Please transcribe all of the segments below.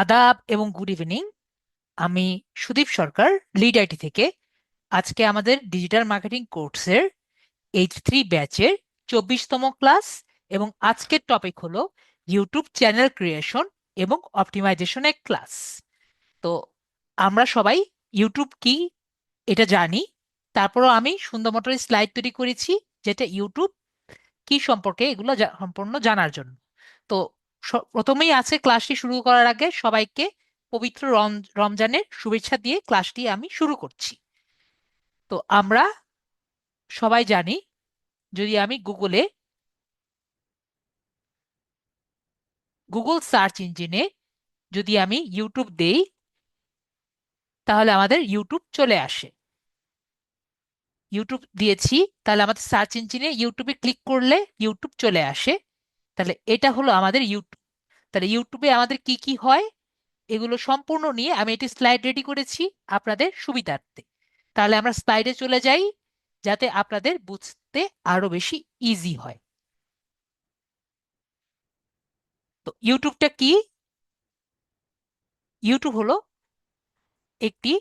আদাব এবং good evening. আমি সুদীপ সরকার, লিড আইটি থেকে। আজকে আমাদের ডিজিটাল মার্কেটিং কোর্সের H3 ব্যাচের 24তম ক্লাস, এবং আজকের টপিক হলো ইউটিউব চ্যানেল ক্রিয়েশন এবং অপটিমাইজেশনের ক্লাস। তো আমরা সবাই ইউটিউব কি এটা জানি, তারপরও আমি সুন্দর মতো স্লাইড তৈরি করেছি যেটা ইউটিউব কি সম্পর্কে এগুলো সম্পূর্ণ জানার জন্য। তো প্রথমেই আছে, ক্লাসটি শুরু করার আগে সবাইকে পবিত্র রমজানের শুভেচ্ছা দিয়ে ক্লাসটি আমি শুরু করছি। তো আমরা সবাই জানি, যদি আমি গুগল সার্চ ইঞ্জিনে যদি আমি ইউটিউব দেই, তাহলে আমাদের ইউটিউব চলে আসে। ইউটিউব দিয়েছি, তাহলে আমাদের সার্চ ইঞ্জিনে ইউটিউবে ক্লিক করলে ইউটিউব চলে আসে। তাহলে এটা হলো আমাদের ইউটিউব। তাহলে ইউটিউবে আমাদের কি কি হয় এগুলো সম্পূর্ণ নিয়ে আমি একটি স্লাইড রেডি করেছি আপনাদের সুবিধার্থে। তাহলে আমরা স্লাইডে চলে যাই, যাতে আপনাদের বুঝতে আরো বেশি ইজি হয়। তো ইউটিউবটা কি? ইউটিউব হলো একটি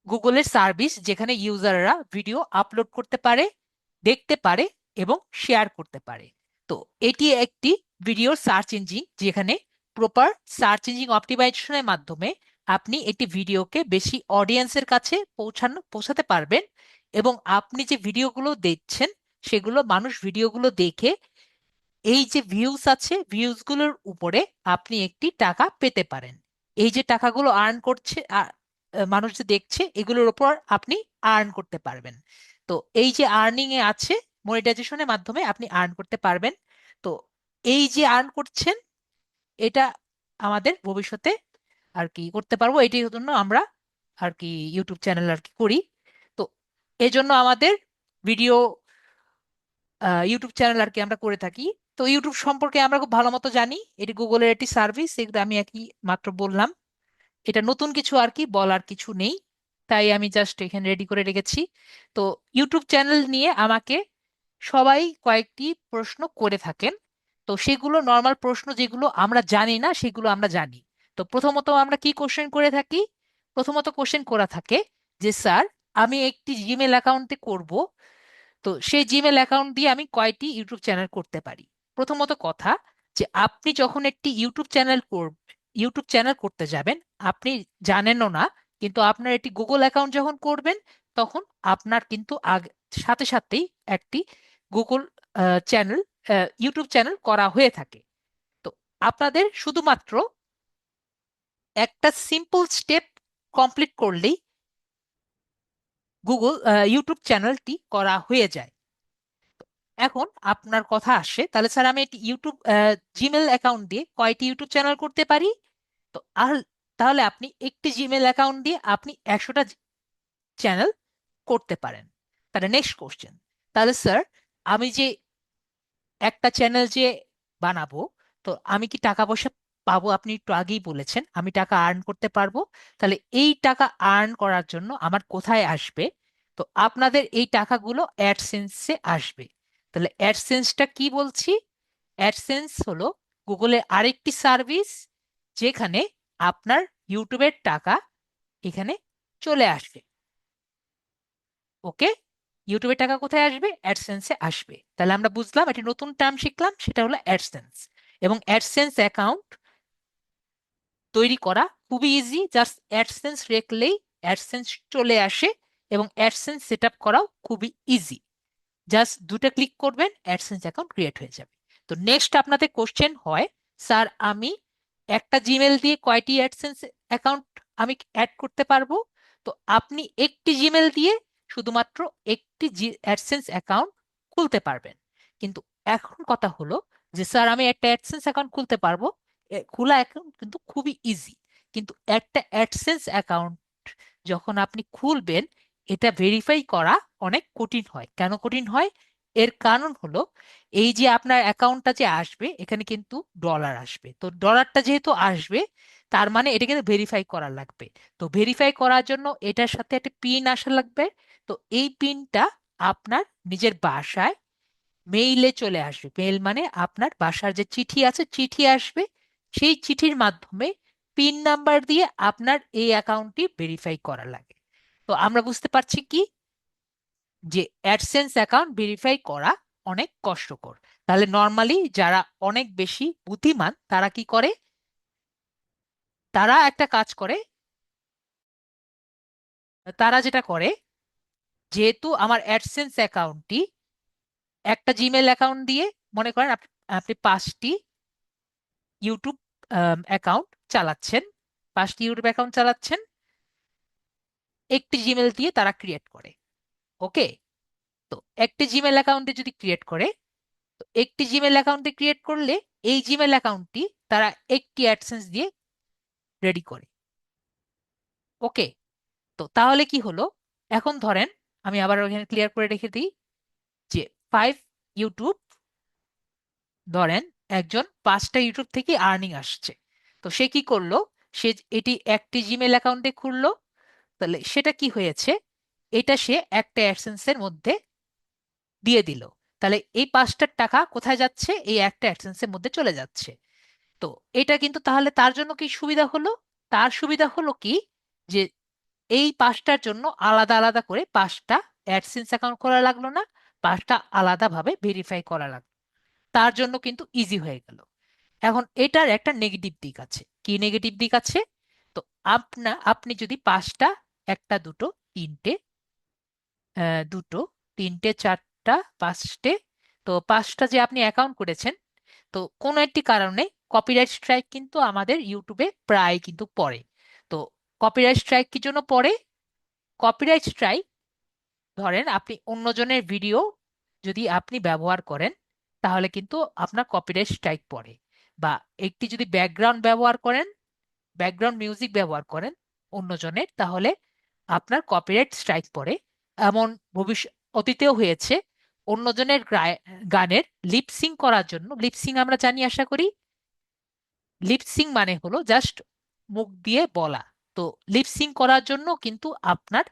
গুগলের সার্ভিস যেখানে ইউজাররা ভিডিও আপলোড করতে পারে, দেখতে পারে এবং শেয়ার করতে পারে। তো এটি একটি ভিডিও সার্চ ইঞ্জিন যেখানে প্রপার সার্চ ইঞ্জিন অপটিমাইজেশনের মাধ্যমে আপনি একটি ভিডিওকে বেশি অডিয়েন্সের কাছে পৌঁছাতে পারবেন, এবং আপনি যে ভিডিওগুলো দেখছেন সেগুলো মানুষ ভিডিওগুলো দেখে এই যে ভিউজ আছে ভিউজগুলোর উপরে আপনি একটি টাকা পেতে পারেন। এই যে টাকাগুলো আর্ন করছে মানুষ যে দেখছে এগুলোর উপর আপনি আর্ন করতে পারবেন। তো এই যে আর্নিং এ আছে, মনিটাইজেশনের মাধ্যমে আপনি আর্ন করতে পারবেন। তো এই যে আর্ন করছেন, এটা আমাদের ভবিষ্যতে আর কি করতে পারবো, এটির জন্য আমরা আর কি ইউটিউব চ্যানেল আর কি করি। তো এই জন্য আমাদের ভিডিও ইউটিউব চ্যানেল আর কি আমরা করে থাকি। তো ইউটিউব সম্পর্কে আমরা খুব ভালো মতো জানি, এটি গুগলের একটি সার্ভিস, এগুলো আমি একই মাত্র বললাম। এটা নতুন কিছু আর কি বলার কিছু নেই, তাই আমি জাস্ট এখানে রেডি করে রেখেছি। তো ইউটিউব চ্যানেল নিয়ে আমাকে সবাই কয়েকটি প্রশ্ন করে থাকেন। তো সেগুলো নর্মাল প্রশ্ন, যেগুলো আমরা জানি না সেগুলো আমরা জানি। তো প্রথমত আমরা কি কোশ্চেন করে থাকি? প্রথমত কোশ্চেন করা থাকে যে স্যার, আমি একটি জিমেল অ্যাকাউন্টে করব, তো সেই জিমেল অ্যাকাউন্ট দিয়ে আমি কয়টি ইউটিউব চ্যানেল করতে পারি? প্রথমত কথা, যে আপনি যখন একটি ইউটিউব চ্যানেল করতে যাবেন, আপনি জানেনও না, কিন্তু আপনার একটি গুগল অ্যাকাউন্ট যখন করবেন, তখন আপনার কিন্তু সাথে সাথেই একটি গুগল চ্যানেল ইউটিউব চ্যানেল করা হয়ে থাকে। তো আপনাদের শুধুমাত্র একটা সিম্পল স্টেপ কমপ্লিট করলেই গুগল ইউটিউব চ্যানেলটি করা হয়ে যায়। এখন আপনার কথা আসে, তাহলে স্যার আমি একটি ইউটিউব জিমেল অ্যাকাউন্ট দিয়ে কয়টি ইউটিউব চ্যানেল করতে পারি? তো আর তাহলে আপনি একটি জিমেল অ্যাকাউন্ট দিয়ে আপনি 100টা চ্যানেল করতে পারেন। তাহলে নেক্সট কোশ্চেন, তাহলে স্যার আমি যে একটা চ্যানেল যে বানাবো, তো আমি কি টাকা পয়সা পাবো? আপনি একটু আগেই বলেছেন আমি টাকা আর্ন করতে পারবো। তাহলে এই টাকা আর্ন করার জন্য আমার কোথায় আসবে? তো আপনাদের এই টাকাগুলো অ্যাডসেন্সে আসবে। তাহলে অ্যাডসেন্সটা কি বলছি? অ্যাডসেন্স হলো গুগলের আরেকটি সার্ভিস যেখানে আপনার ইউটিউবের টাকা এখানে চলে আসবে। ওকে, ইউটিউবের টাকা কোথায় আসবে? অ্যাডসেন্সে আসবে। তাহলে আমরা বুঝলাম, একটি নতুন টার্ম শিখলাম, সেটা হলো অ্যাডসেন্স। এবং অ্যাডসেন্স অ্যাকাউন্ট তৈরি করা খুবই ইজি, জাস্ট অ্যাডসেন্স রেখলেই অ্যাডসেন্স চলে আসে, এবং অ্যাডসেন্স সেট আপ করাও খুবই ইজি। জাস্ট দুটো ক্লিক করবেন, অ্যাডসেন্স অ্যাকাউন্ট ক্রিয়েট হয়ে যাবে। তো নেক্সট আপনাদের কোশ্চেন হয়, স্যার আমি একটা জিমেল দিয়ে কয়টি অ্যাডসেন্স অ্যাকাউন্ট আমি অ্যাড করতে পারবো? তো আপনি একটি জিমেল দিয়ে শুধুমাত্র একটি অ্যাডসেন্স অ্যাকাউন্ট খুলতে পারবেন। কিন্তু এখন কথা হলো যে স্যার আমি একটা অ্যাডসেন্স অ্যাকাউন্ট খুলতে পারবো, খোলা অ্যাকাউন্ট কিন্তু খুবই ইজি, কিন্তু একটা অ্যাডসেন্স অ্যাকাউন্ট যখন আপনি খুলবেন, এটা ভেরিফাই করা অনেক কঠিন হয়। কেন কঠিন হয়? এর কারণ হলো, এই যে আপনার অ্যাকাউন্টটা যে আসবে এখানে কিন্তু ডলার আসবে, তো ডলারটা যেহেতু আসবে, তার মানে এটা কিন্তু ভেরিফাই করা লাগবে। তো ভেরিফাই করার জন্য এটার সাথে একটা পিন আসা লাগবে। তো এই পিনটা আপনার নিজের বাসায় মেইলে চলে আসবে। মেইল মানে আপনার বাসার যে চিঠি আছে, চিঠি আসবে। সেই চিঠির মাধ্যমে পিন নাম্বার দিয়ে আপনার এই অ্যাকাউন্টটি ভেরিফাই করা লাগে। তো আমরা বুঝতে পারছি কি যে অ্যাডসেন্স অ্যাকাউন্ট ভেরিফাই করা অনেক কষ্টকর। তাহলে নর্মালি যারা অনেক বেশি বুদ্ধিমান তারা কি করে, তারা একটা কাজ করে, তারা যেটা করে, যেহেতু আমার অ্যাডসেন্স অ্যাকাউন্টটি একটা জিমেল অ্যাকাউন্ট দিয়ে, মনে করেন আপনি আপনি 5টি ইউটিউব অ্যাকাউন্ট চালাচ্ছেন, 5টি ইউটিউব অ্যাকাউন্ট চালাচ্ছেন, একটি জিমেল দিয়ে তারা ক্রিয়েট করে। ওকে, তো একটি জিমেল অ্যাকাউন্টে যদি ক্রিয়েট করে, তো একটি জিমেল অ্যাকাউন্টে ক্রিয়েট করলে এই জিমেল অ্যাকাউন্টটি তারা একটি অ্যাডসেন্স দিয়ে রেডি করে। ওকে, তো তাহলে কি হলো, এখন ধরেন, আমি আবার ওখানে ক্লিয়ার করে রেখে দিই যে 5 ইউটিউব, ধরেন একজন 5টা ইউটিউব থেকে আর্নিং আসছে। তো সে কি করলো, সে এটি একটি জিমেল অ্যাকাউন্টে খুললো। তাহলে সেটা কি হয়েছে, এটা সে একটা অ্যাডসেন্সের মধ্যে দিয়ে দিল। তাহলে এই 5টার টাকা কোথায় যাচ্ছে, এই একটা অ্যাডসেন্সের মধ্যে চলে যাচ্ছে। তো এটা কিন্তু তাহলে তার জন্য কি সুবিধা হলো, তার সুবিধা হলো কি যে এই 5টার জন্য আলাদা আলাদা করে 5টা অ্যাডসেন্স অ্যাকাউন্ট খোলা লাগলো না, 5টা আলাদাভাবে ভেরিফাই করা লাগলো। তার জন্য কিন্তু ইজি হয়ে গেল। এখন এটার একটা নেগেটিভ দিক আছে। কি নেগেটিভ দিক আছে? তো আপনি যদি 5টা, একটা দুটো তিনটে, দুটো তিনটে চারটা পাঁচটে, তো 5টা যে আপনি অ্যাকাউন্ট করেছেন, তো কোনো একটি কারণে কপিরাইট স্ট্রাইক কিন্তু আমাদের ইউটিউবে প্রায় কিন্তু পড়ে। তো কপিরাইট স্ট্রাইক কি জন্য পড়ে? কপিরাইট স্ট্রাইক, ধরেন আপনি অন্যজনের ভিডিও যদি আপনি ব্যবহার করেন, তাহলে কিন্তু আপনার কপিরাইট স্ট্রাইক পড়ে। বা একটি যদি ব্যাকগ্রাউন্ড ব্যবহার করেন, ব্যাকগ্রাউন্ড মিউজিক ব্যবহার করেন অন্যজনের, তাহলে আপনার কপিরাইট স্ট্রাইক পড়ে। এমন ভবিষ্যৎ অতীতেও হয়েছে, অন্যজনের গানের লিপসিং করার জন্য, লিপসিং আমরা জানি আশা করি, লিপসিং মানে হলো জাস্ট মুখ দিয়ে বলা। তো লিপসিং করার জন্য কিন্তু আপনার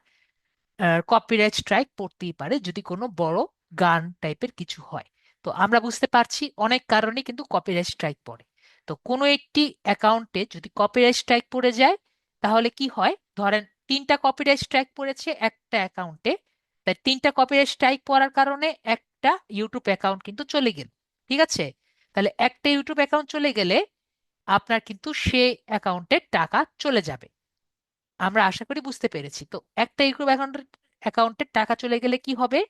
কপিরাইট স্ট্রাইক পড়তেই পারে যদি কোনো বড় গান টাইপের কিছু হয়। তো আমরা বুঝতে পারছি অনেক কারণে কিন্তু কপিরাইট স্ট্রাইক পড়ে। তো কোনো একটি অ্যাকাউন্টে যদি কপিরাইট স্ট্রাইক পড়ে যায়, তাহলে কি হয়, ধরেন 3টা কপিরাইট স্ট্রাইক পড়েছে একটা অ্যাকাউন্টে, তাই 3টা কপিরাইট স্ট্রাইক পড়ার কারণে একটা ইউটিউব অ্যাকাউন্ট কিন্তু চলে গেল। ঠিক আছে, তাহলে একটা ইউটিউব অ্যাকাউন্ট চলে গেলে আপনার কিন্তু সেই অ্যাকাউন্টের টাকা চলে যাবে। আমরা আশা করি বুঝতে পেরেছি। তো একটা ইউটিউব অ্যাকাউন্টের টাকা চলে গেলে কি হবে,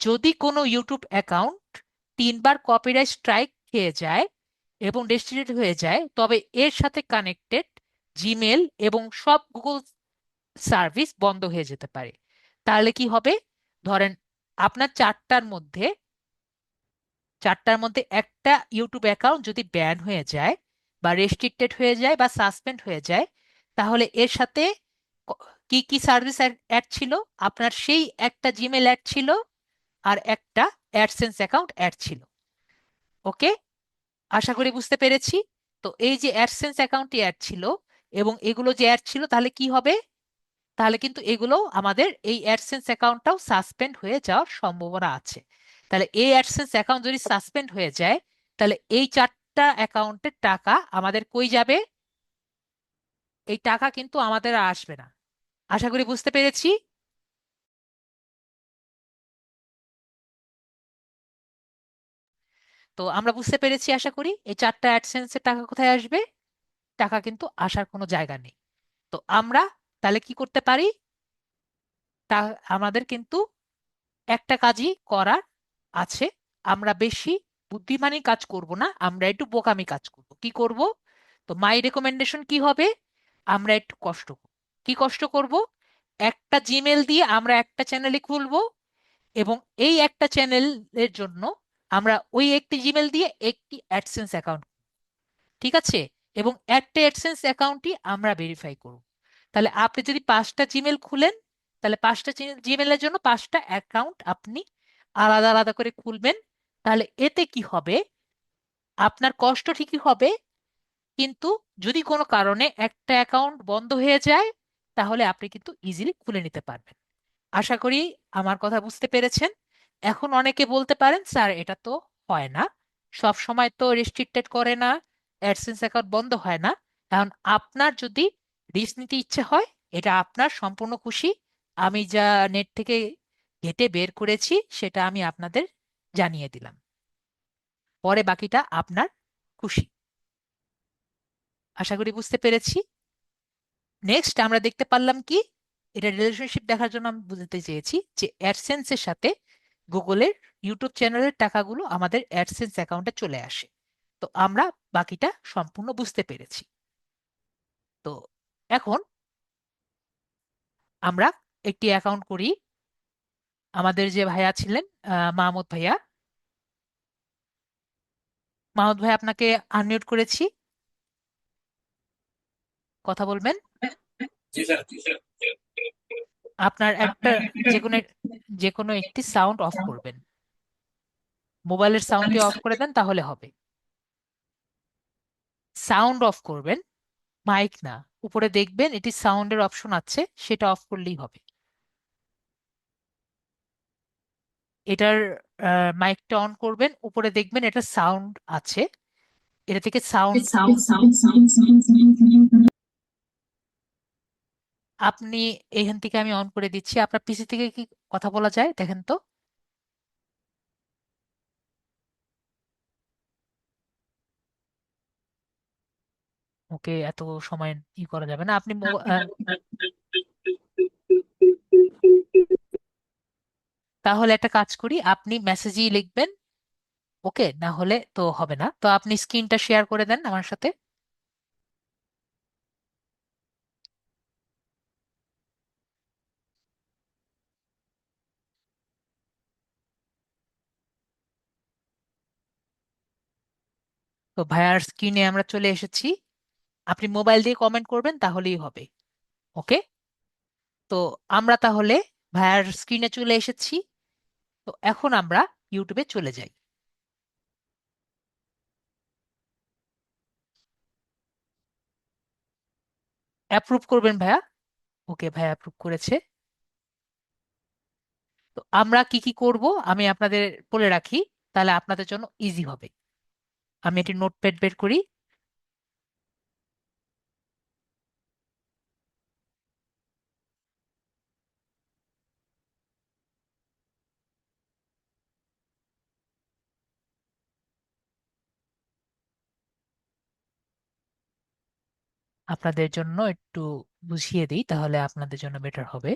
যদি কোনো ইউটিউব অ্যাকাউন্ট 3বার কপিরাইট স্ট্রাইক খেয়ে যায় এবং ডিস্ট্রিবিউট হয়ে যায়, তবে এর সাথে কানেক্টেড জিমেল এবং সব গুগল সার্ভিস বন্ধ হয়ে যেতে পারে। তাহলে কি হবে, ধরেন আপনার চারটার মধ্যে একটা ইউটিউব অ্যাকাউন্ট যদি ব্যান হয়ে যায় বা রেস্ট্রিক্টেড হয়ে যায় বা সাসপেন্ড হয়ে যায়, তাহলে এর সাথে ক- কি কি সার্ভিস অ্যাড ছিল, আপনার সেই একটা জিমেল অ্যাড ছিল আর একটা অ্যাডসেন্স অ্যাকাউন্ট অ্যাড ছিল। ওকে, আশা করি বুঝতে পেরেছি। তো এই যে অ্যাডসেন্স অ্যাকাউন্টটি অ্যাড ছিল এবং এগুলো যে অ্যাড ছিল, তাহলে কি হবে, তাহলে কিন্তু এগুলো আমাদের এই অ্যাডসেন্স অ্যাকাউন্টটাও সাসপেন্ড হয়ে যাওয়ার সম্ভাবনা আছে। তাহলে এই অ্যাডসেন্স অ্যাকাউন্ট যদি সাসপেন্ড হয়ে যায়, তাহলে এই 4টা অ্যাকাউন্টের টাকা আমাদের কই যাবে, এই টাকা কিন্তু আমাদের আর আসবে না। আশা করি বুঝতে পেরেছি। তো আমরা বুঝতে পেরেছি আশা করি, এই 4টা অ্যাডসেন্সের টাকা কোথায় আসবে, টাকা কিন্তু আসার কোনো জায়গা নেই। তো আমরা তাহলে কি করতে পারি, তা আমাদের কিন্তু একটা কাজই করার আছে। আমরা বেশি বুদ্ধিমানী কাজ করব না, আমরা একটু বোকামি কাজ করব। কি করব, তো মাই রেকমেন্ডেশন কি হবে, আমরা একটু কষ্ট করব। কি কষ্ট করব, একটা জিমেল দিয়ে আমরা একটা চ্যানেলে খুলবো এবং এই একটা চ্যানেলের জন্য আমরা ওই একটি জিমেল দিয়ে একটি অ্যাডসেন্স অ্যাকাউন্ট, ঠিক আছে, এবং একটা অ্যাডসেন্স অ্যাকাউন্টই আমরা ভেরিফাই করব। তাহলে আপনি যদি 5টা জিমেল খুলেন, তাহলে 5টা জিমেলের জন্য 5টা অ্যাকাউন্ট আপনি আলাদা আলাদা করে খুলবেন। তাহলে এতে কি হবে, আপনার কষ্ট ঠিকই হবে, কিন্তু যদি কোনো কারণে একটা অ্যাকাউন্ট বন্ধ হয়ে যায়, তাহলে আপনি কিন্তু ইজিলি খুলে নিতে পারবেন। আশা করি আমার কথা বুঝতে পেরেছেন। এখন অনেকে বলতে পারেন স্যার এটা তো হয় না, সব সময় তো রেস্ট্রিক্টেড করে না, অ্যাডসেন্স অ্যাকাউন্ট বন্ধ হয় না। এখন আপনার যদি রিস্ক নিতে ইচ্ছে হয়, এটা আপনার সম্পূর্ণ খুশি। আমি যা নেট থেকে ঘেটে বের করেছি সেটা আমি আপনাদের জানিয়ে দিলাম, পরে বাকিটা আপনার খুশি। আশা করি বুঝতে পেরেছি। নেক্সট আমরা দেখতে পারলাম কি, এটা রিলেশনশিপ দেখার জন্য আমি বুঝতে চেয়েছি যে অ্যাডসেন্সের সাথে গুগলের ইউটিউব চ্যানেলের টাকাগুলো আমাদের অ্যাডসেন্স অ্যাকাউন্টে চলে আসে। তো আমরা বাকিটা সম্পূর্ণ বুঝতে পেরেছি। তো এখন আমরা একটি অ্যাকাউন্ট করি। আমাদের যে ভাইয়া ছিলেন, মাহমুদ ভাইয়া, মাহমুদ ভাই আপনাকে আনমিউট করেছি, কথা বলবেন। আপনার একটা যে কোনো যে কোনো একটি সাউন্ড অফ করবেন, মোবাইলের সাউন্ডটি অফ করে দেন তাহলে হবে। সাউন্ড অফ করবেন, মাইক না। উপরে দেখবেন এটি সাউন্ডের অপশন আছে, সেটা অফ করলেই হবে। এটার মাইকটা অন করবেন, উপরে দেখবেন এটা সাউন্ড আছে, এটা থেকে সাউন্ড আপনি এখান থেকে আমি অন করে দিচ্ছি। আপনার পিসি থেকে কি কথা বলা যায় দেখেন তো। ওকে, এত সময় ই করা যাবে না। আপনি তাহলে একটা কাজ করি, আপনি মেসেজই লিখবেন। ওকে, না হলে তো হবে না। তো আপনি স্ক্রিনটা শেয়ার করে দেন আমার সাথে। তো ভাইয়ার স্ক্রিনে আমরা চলে এসেছি। আপনি মোবাইল দিয়ে কমেন্ট করবেন তাহলেই হবে। ওকে, তো আমরা তাহলে ভাইয়ার স্ক্রিনে চলে এসেছি। তো এখন আমরা ইউটিউবে চলে যাই। অ্যাপ্রুভ করবেন ভাইয়া। ওকে, ভাইয়া অ্যাপ্রুভ করেছে। তো আমরা কি কি করব আমি আপনাদের বলে রাখি, তাহলে আপনাদের জন্য ইজি হবে। আমি একটি নোটপ্যাড বের করি। আপনাদের জন্য একটু বুঝিয়ে দিই, তাহলে আপনাদের জন্য বেটার হবে।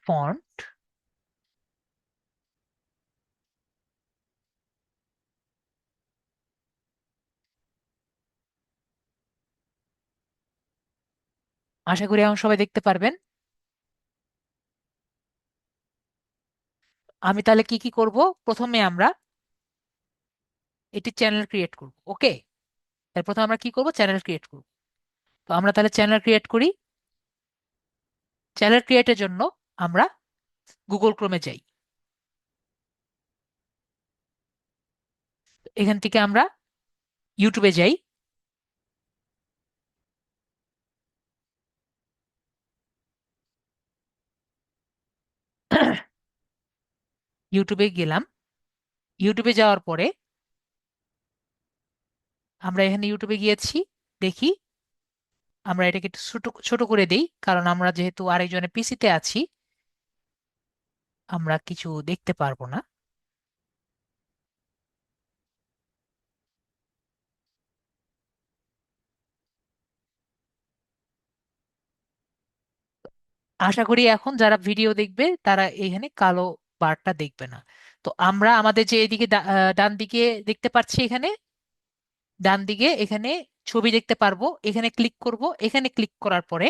ফন্ট, আশা করি এখন সবাই দেখতে পারবেন। আমি তাহলে কি কি করব, প্রথমে আমরা এটি চ্যানেল ক্রিয়েট করব। ওকে, এর প্রথমে আমরা কি করব, চ্যানেল ক্রিয়েট করব। তো আমরা তাহলে চ্যানেল ক্রিয়েট করি। চ্যানেল ক্রিয়েটের জন্য আমরা গুগল ক্রোমে যাই। এখান থেকে আমরা ইউটিউবে যাই। ইউটিউবে গেলাম। ইউটিউবে যাওয়ার পরে আমরা এখানে ইউটিউবে গিয়েছি, দেখি আমরা এটাকে একটু ছোট ছোট করে দেই, কারণ আমরা যেহেতু আরেকজনের পিসিতে আছি আমরা কিছু দেখতে পারবো না। আশা করি এখন যারা ভিডিও দেখবে তারা এখানে কালো বারটা দেখবে না। তো আমরা আমাদের যে এদিকে ডান দিকে দেখতে পাচ্ছি, এখানে ডান দিকে এখানে ছবি দেখতে পারবো, এখানে ক্লিক করব। এখানে ক্লিক করার পরে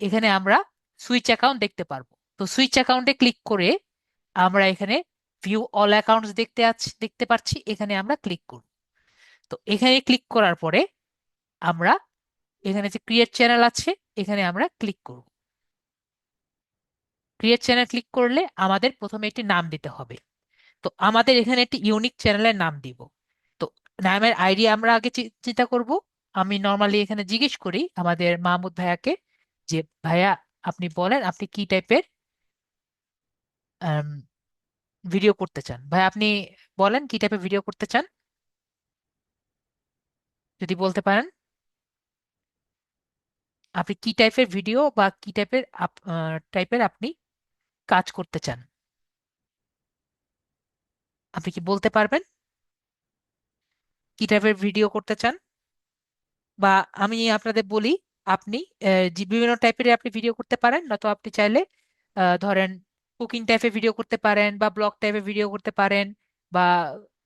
এখানে আমরা সুইচ অ্যাকাউন্ট দেখতে পারবো। তো সুইচ অ্যাকাউন্টে ক্লিক করে আমরা এখানে ভিউ অল অ্যাকাউন্টস দেখতে পাচ্ছি, এখানে আমরা ক্লিক করব। তো এখানে ক্লিক করার পরে আমরা এখানে যে ক্রিয়েট চ্যানেল আছে এখানে আমরা ক্লিক করব। ক্রিয়েট চ্যানেল ক্লিক করলে আমাদের প্রথমে একটি নাম দিতে হবে। তো আমাদের এখানে একটি ইউনিক চ্যানেলের নাম দিব। তো নামের আইডি আমরা আগে চিন্তা করব। আমি নর্মালি এখানে জিজ্ঞেস করি আমাদের মাহমুদ ভাইয়াকে যে ভাইয়া আপনি বলেন আপনি কি টাইপের ভিডিও করতে চান। ভাই আপনি বলেন কি টাইপের ভিডিও করতে চান, যদি বলতে পারেন আপনি কি টাইপের ভিডিও বা কি টাইপের আপনি কাজ করতে চান, আপনি কি বলতে পারবেন কি টাইপের ভিডিও করতে চান? বা আমি আপনাদের বলি, আপনি যে বিভিন্ন টাইপের আপনি ভিডিও করতে পারেন, নয়তো আপনি চাইলে ধরেন কুকিং টাইপের ভিডিও করতে পারেন, বা ব্লগ টাইপের ভিডিও করতে পারেন, বা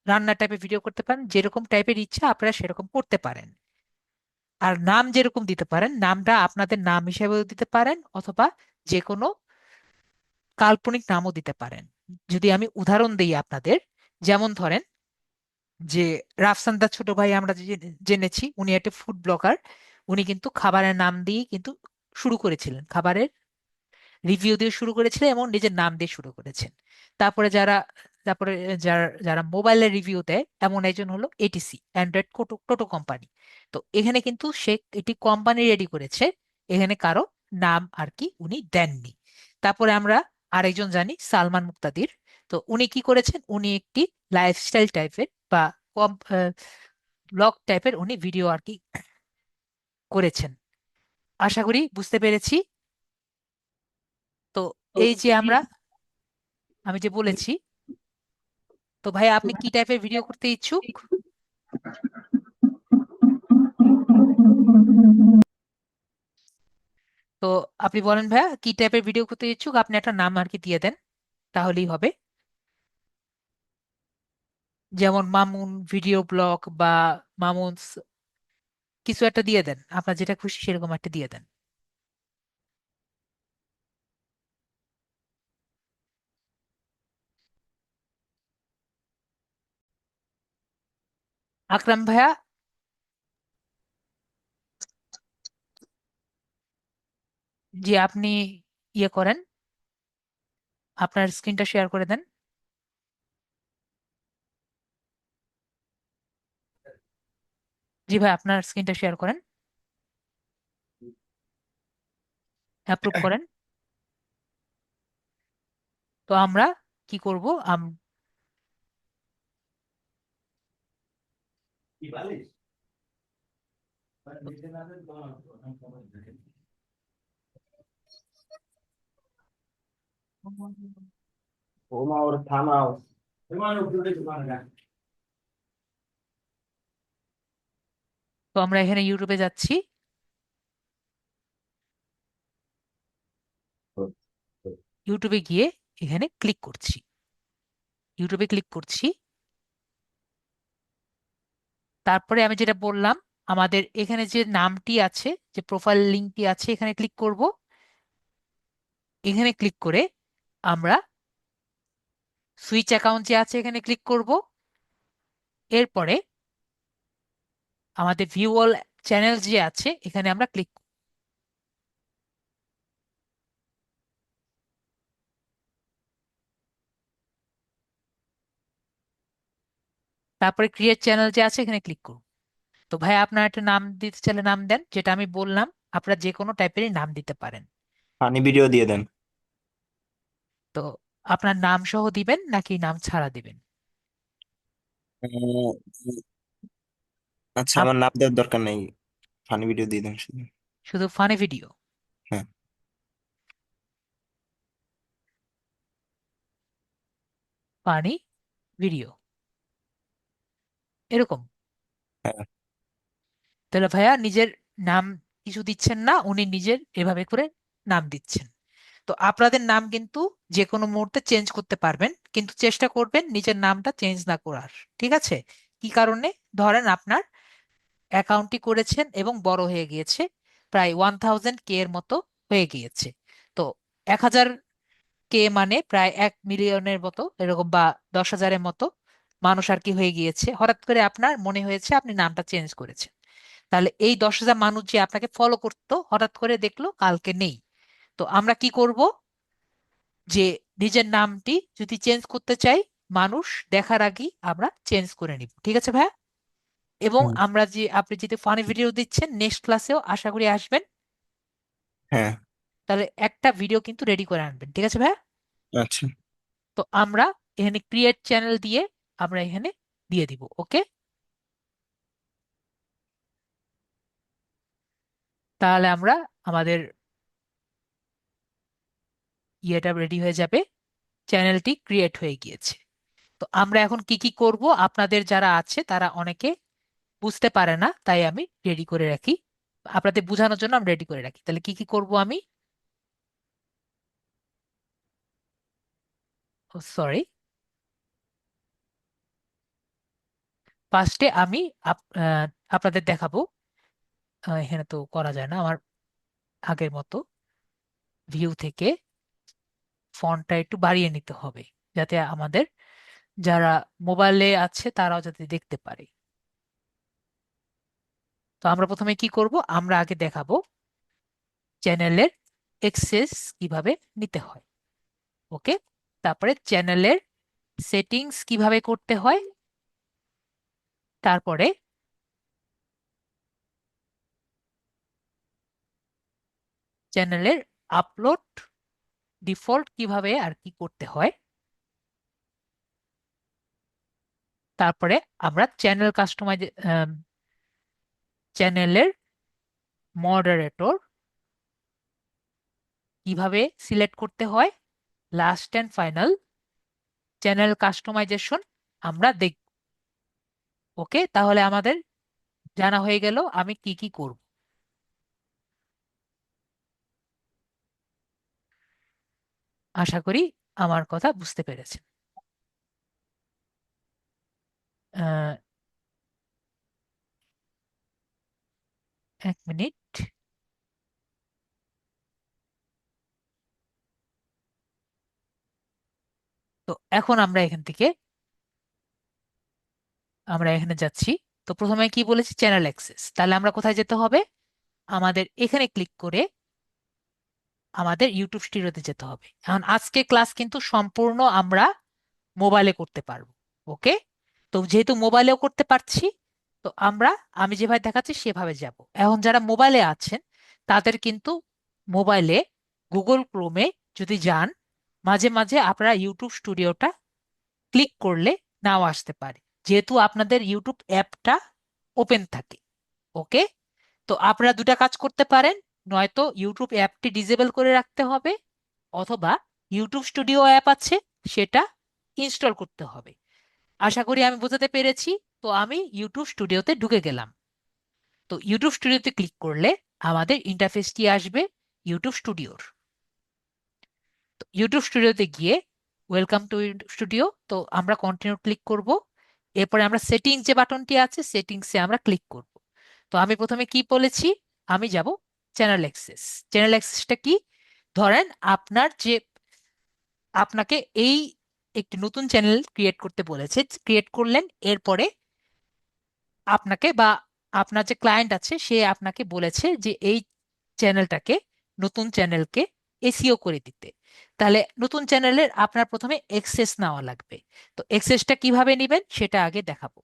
রান্না টাইপের ভিডিও করতে পারেন, যেরকম টাইপের ইচ্ছা আপনারা সেরকম করতে পারেন। আর নাম যেরকম দিতে পারেন, নামটা আপনাদের নাম হিসেবেও দিতে পারেন, অথবা যে কোনো কাল্পনিক নামও দিতে পারেন। যদি আমি উদাহরণ দিই আপনাদের, যেমন ধরেন যে রাফসানদার ছোট ভাই আমরা জেনেছি উনি একটা ফুড ব্লগার। উনি কিন্তু খাবারের নাম দিয়ে কিন্তু শুরু করেছিলেন, খাবারের রিভিউ দিয়ে শুরু করেছিলেন এবং নিজের নাম দিয়ে শুরু করেছেন। তারপরে তারপরে যারা যারা মোবাইলের রিভিউ দেয়, এমন একজন হলো এটিসি, অ্যান্ড্রয়েড টোটো কোম্পানি। তো এখানে কিন্তু সে এটি কোম্পানি রেডি করেছে, এখানে কারো নাম আর কি উনি দেননি। তারপরে আমরা আরেকজন জানি সালমান মুক্তাদির। তো উনি কি করেছেন, উনি একটি লাইফস্টাইল টাইপের বা কম ব্লগ টাইপের উনি ভিডিও আর কি করেছেন। আশা করি বুঝতে পেরেছি। তো এই যে আমি যে বলেছি, তো ভাই আপনি কি টাইপের ভিডিও করতে ইচ্ছুক? তো আপনি বলেন ভাইয়া কি টাইপের ভিডিও করতে ইচ্ছুক, আপনি একটা নাম আর কি দিয়ে দেন, তাহলেই হবে। যেমন মামুন ভিডিও ব্লগ, বা মামুন কিছু একটা দিয়ে দেন, আপনার যেটা খুশি সেরকম একটা দিয়ে দেন। আকরাম ভাইয়া, যে আপনি ইয়ে করেন, আপনার স্ক্রিনটা শেয়ার করে দেন। জি ভাই, আপনার স্ক্রিনটা শেয়ার করেন, অ্যাপ্রুভ করেন। তো আমরা কি করব, ওমা ওর থামাও। তো আমরা এখানে ইউটিউবে যাচ্ছি। ইউটিউবে গিয়ে এখানে ক্লিক করছি, ইউটিউবে ক্লিক করছি। তারপরে আমি যেটা বললাম, আমাদের এখানে যে নামটি আছে, যে প্রোফাইল লিঙ্কটি আছে, এখানে ক্লিক করব। এখানে ক্লিক করে আমরা সুইচ অ্যাকাউন্ট যে আছে এখানে ক্লিক করব। এরপরে আমাদের ভিউ অল চ্যানেল যে আছে এখানে আমরা ক্লিক, তারপরে ক্রিয়েট চ্যানেল যে আছে এখানে ক্লিক করব। তো ভাই আপনার একটা নাম দিতে চাইলে নাম দেন, যেটা আমি বললাম আপনারা যে কোনো টাইপেরই নাম দিতে পারেন। ফানি ভিডিও দিয়ে দেন। তো আপনার নাম সহ দিবেন নাকি নাম ছাড়া দিবেন? আহ, আচ্ছা, আপ আমার নাম দেওয়ার দরকার নেই, ফানি ভিডিও দিয়ে দেন শুধু। শুধু ফানি ভিডিও, হ্যাঁ। ফানি ভিডিও এরকম। হ্যাঁ। তাহলে ভাইয়া নিজের নাম কিছু দিচ্ছেন না, উনি নিজের এভাবে করে নাম দিচ্ছেন। তো আপনাদের নাম কিন্তু যে কোনো মুহূর্তে চেঞ্জ করতে পারবেন, কিন্তু চেষ্টা করবেন নিজের নামটা চেঞ্জ না করার। ঠিক আছে? কি কারণে? ধরেন আপনার অ্যাকাউন্টটি করেছেন এবং বড় হয়ে গিয়েছে, প্রায় 1000 কে এর মতো হয়ে গিয়েছে। তো 1000 কে মানে প্রায় 1 মিলিয়নের মতো এরকম, বা 10,000-এর মতো মানুষ আর কি হয়ে গিয়েছে। হঠাৎ করে আপনার মনে হয়েছে আপনি নামটা চেঞ্জ করেছেন, তাহলে এই 10,000 মানুষ যে আপনাকে ফলো করতো হঠাৎ করে দেখলো কালকে নেই। তো আমরা কি করব, যে নিজের নামটি যদি চেঞ্জ করতে চাই, মানুষ দেখার আগেই আমরা চেঞ্জ করে নিব। ঠিক আছে ভাইয়া? এবং হুম। আপনি যদি ফানি ভিডিও দিচ্ছেন, নেক্সট ক্লাসেও আশা করি আসবেন। হ্যাঁ। তাহলে একটা ভিডিও কিন্তু রেডি করে আনবেন, ঠিক আছে ভাইয়া? আচ্ছা। তো আমরা এখানে ক্রিয়েট চ্যানেল দিয়ে আমরা এখানে দিয়ে দিব। ওকে, তাহলে আমরা আমাদের ইয়েটা রেডি হয়ে যাবে, চ্যানেলটি ক্রিয়েট হয়ে গিয়েছে। তো আমরা এখন কি কি করব, আপনাদের যারা আছে তারা অনেকে বুঝতে পারে না, তাই আমি রেডি করে রাখি, আপনাদের বোঝানোর জন্য আমি রেডি করে রাখি। তাহলে কি কি করব আমি, সরি, ফার্স্টে আমি আপনাদের দেখাবো। এখানে তো করা যায় না আমার আগের মতো, ভিউ থেকে ফন্টটা একটু বাড়িয়ে নিতে হবে যাতে আমাদের যারা মোবাইলে আছে তারাও যাতে দেখতে পারে। তো আমরা প্রথমে কি করব, আমরা আগে দেখাবো চ্যানেলের অ্যাক্সেস কিভাবে নিতে হয়। ওকে, তারপরে চ্যানেলের সেটিংস কিভাবে করতে হয়, তারপরে চ্যানেলের আপলোড ডিফল্ট কিভাবে আর কি করতে হয়, তারপরে আমরা চ্যানেল কাস্টমাইজ, চ্যানেলের মডারেটর কিভাবে সিলেক্ট করতে হয়, last and final channel customisation আমরা দেখব। ওকে, তাহলে আমাদের জানা হয়ে গেল আমি কি কি করব। আশা করি আমার কথা বুঝতে পেরেছেন। আহ, 1 মিনিট। তো এখন আমরা এখানে যাচ্ছি। তো প্রথমে কি বলেছি, চ্যানেল অ্যাক্সেস, তাহলে আমরা কোথায় যেতে হবে, আমাদের এখানে ক্লিক করে আমাদের ইউটিউব স্টুডিওতে যেতে হবে। এখন আজকে ক্লাস কিন্তু সম্পূর্ণ আমরা মোবাইলে করতে পারবো। ওকে, তো যেহেতু মোবাইলেও করতে পারছি, তো আমি যেভাবে দেখাচ্ছি সেভাবে যাব। এখন যারা মোবাইলে আছেন তাদের কিন্তু মোবাইলে গুগল ক্রোমে যদি যান, মাঝে মাঝে আপনারা ইউটিউব স্টুডিওটা ক্লিক করলে নাও আসতে পারে, যেহেতু আপনাদের ইউটিউব অ্যাপটা ওপেন থাকে। ওকে, তো আপনারা দুটা কাজ করতে পারেন, নয়তো ইউটিউব অ্যাপটি ডিসেবল করে রাখতে হবে, অথবা ইউটিউব স্টুডিও অ্যাপ আছে সেটা ইনস্টল করতে হবে। আশা করি আমি বোঝাতে পেরেছি। তো আমি ইউটিউব স্টুডিওতে ঢুকে গেলাম। তো ইউটিউব স্টুডিওতে ক্লিক করলে আমাদের ইন্টারফেসটি আসবে ইউটিউব স্টুডিওর। তো ইউটিউব স্টুডিওতে গিয়ে ওয়েলকাম টু স্টুডিও, তো আমরা কন্টিনিউ ক্লিক করব। এরপরে আমরা সেটিংস যে বাটনটি আছে সেটিংসে আমরা ক্লিক করব। তো আমি প্রথমে কি বলেছি, আমি যাব চ্যানেল অ্যাক্সেস। চ্যানেল অ্যাক্সেসটা কি, ধরেন আপনাকে এই একটি নতুন চ্যানেল ক্রিয়েট করতে বলেছে, ক্রিয়েট করলেন, এরপরে আপনাকে বা আপনার যে ক্লায়েন্ট আছে সে আপনাকে বলেছে যে এই চ্যানেলটাকে, নতুন চ্যানেলকে এসইও করে দিতে। তাহলে নতুন চ্যানেলের আপনার প্রথমে এক্সেস নেওয়া লাগবে। তো এক্সেসটা কিভাবে নেবেন সেটা আগে দেখাবো।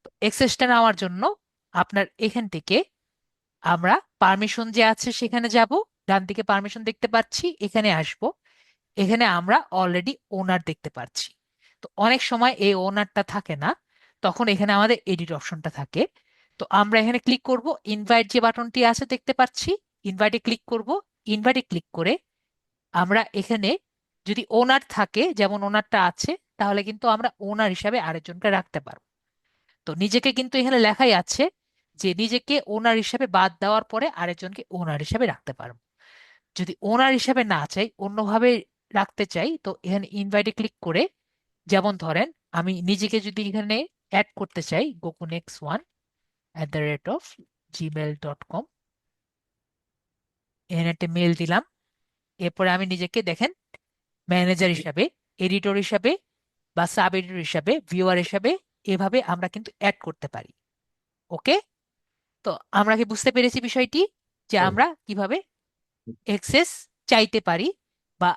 তো এক্সেসটা নেওয়ার জন্য আপনার এখান থেকে আমরা পারমিশন যে আছে সেখানে যাব, ডান দিকে পারমিশন দেখতে পাচ্ছি, এখানে আসব। এখানে আমরা অলরেডি ওনার দেখতে পাচ্ছি। তো অনেক সময় এই ওনারটা থাকে না, তখন এখানে আমাদের এডিট অপশনটা থাকে। তো আমরা এখানে ক্লিক করব, ইনভাইট যে বাটনটি আছে দেখতে পাচ্ছি, ইনভাইটে ক্লিক করব। ইনভাইটে ক্লিক করে আমরা এখানে যদি ওনার থাকে, যেমন ওনারটা আছে, তাহলে কিন্তু আমরা ওনার হিসাবে আরেকজনকে রাখতে পারবো। তো নিজেকে কিন্তু এখানে লেখাই আছে যে নিজেকে ওনার হিসাবে বাদ দেওয়ার পরে আরেকজনকে ওনার হিসাবে রাখতে পারবো। যদি ওনার হিসাবে না চাই, অন্যভাবে রাখতে চাই, তো এখানে ইনভাইটে ক্লিক করে, যেমন ধরেন আমি নিজেকে যদি এখানে অ্যাড করতে চাই, gokunex1@gmail.com, এখানে একটা মেল দিলাম। এরপরে আমি নিজেকে দেখেন ম্যানেজার হিসাবে, এডিটর হিসাবে, বা সাব এডিটর হিসাবে, ভিউয়ার হিসাবে, এভাবে আমরা কিন্তু অ্যাড করতে পারি। ওকে, তো আমরা কি বুঝতে পেরেছি বিষয়টি, যে হুম। আমরা কিভাবে এক্সেস চাইতে পারি, বা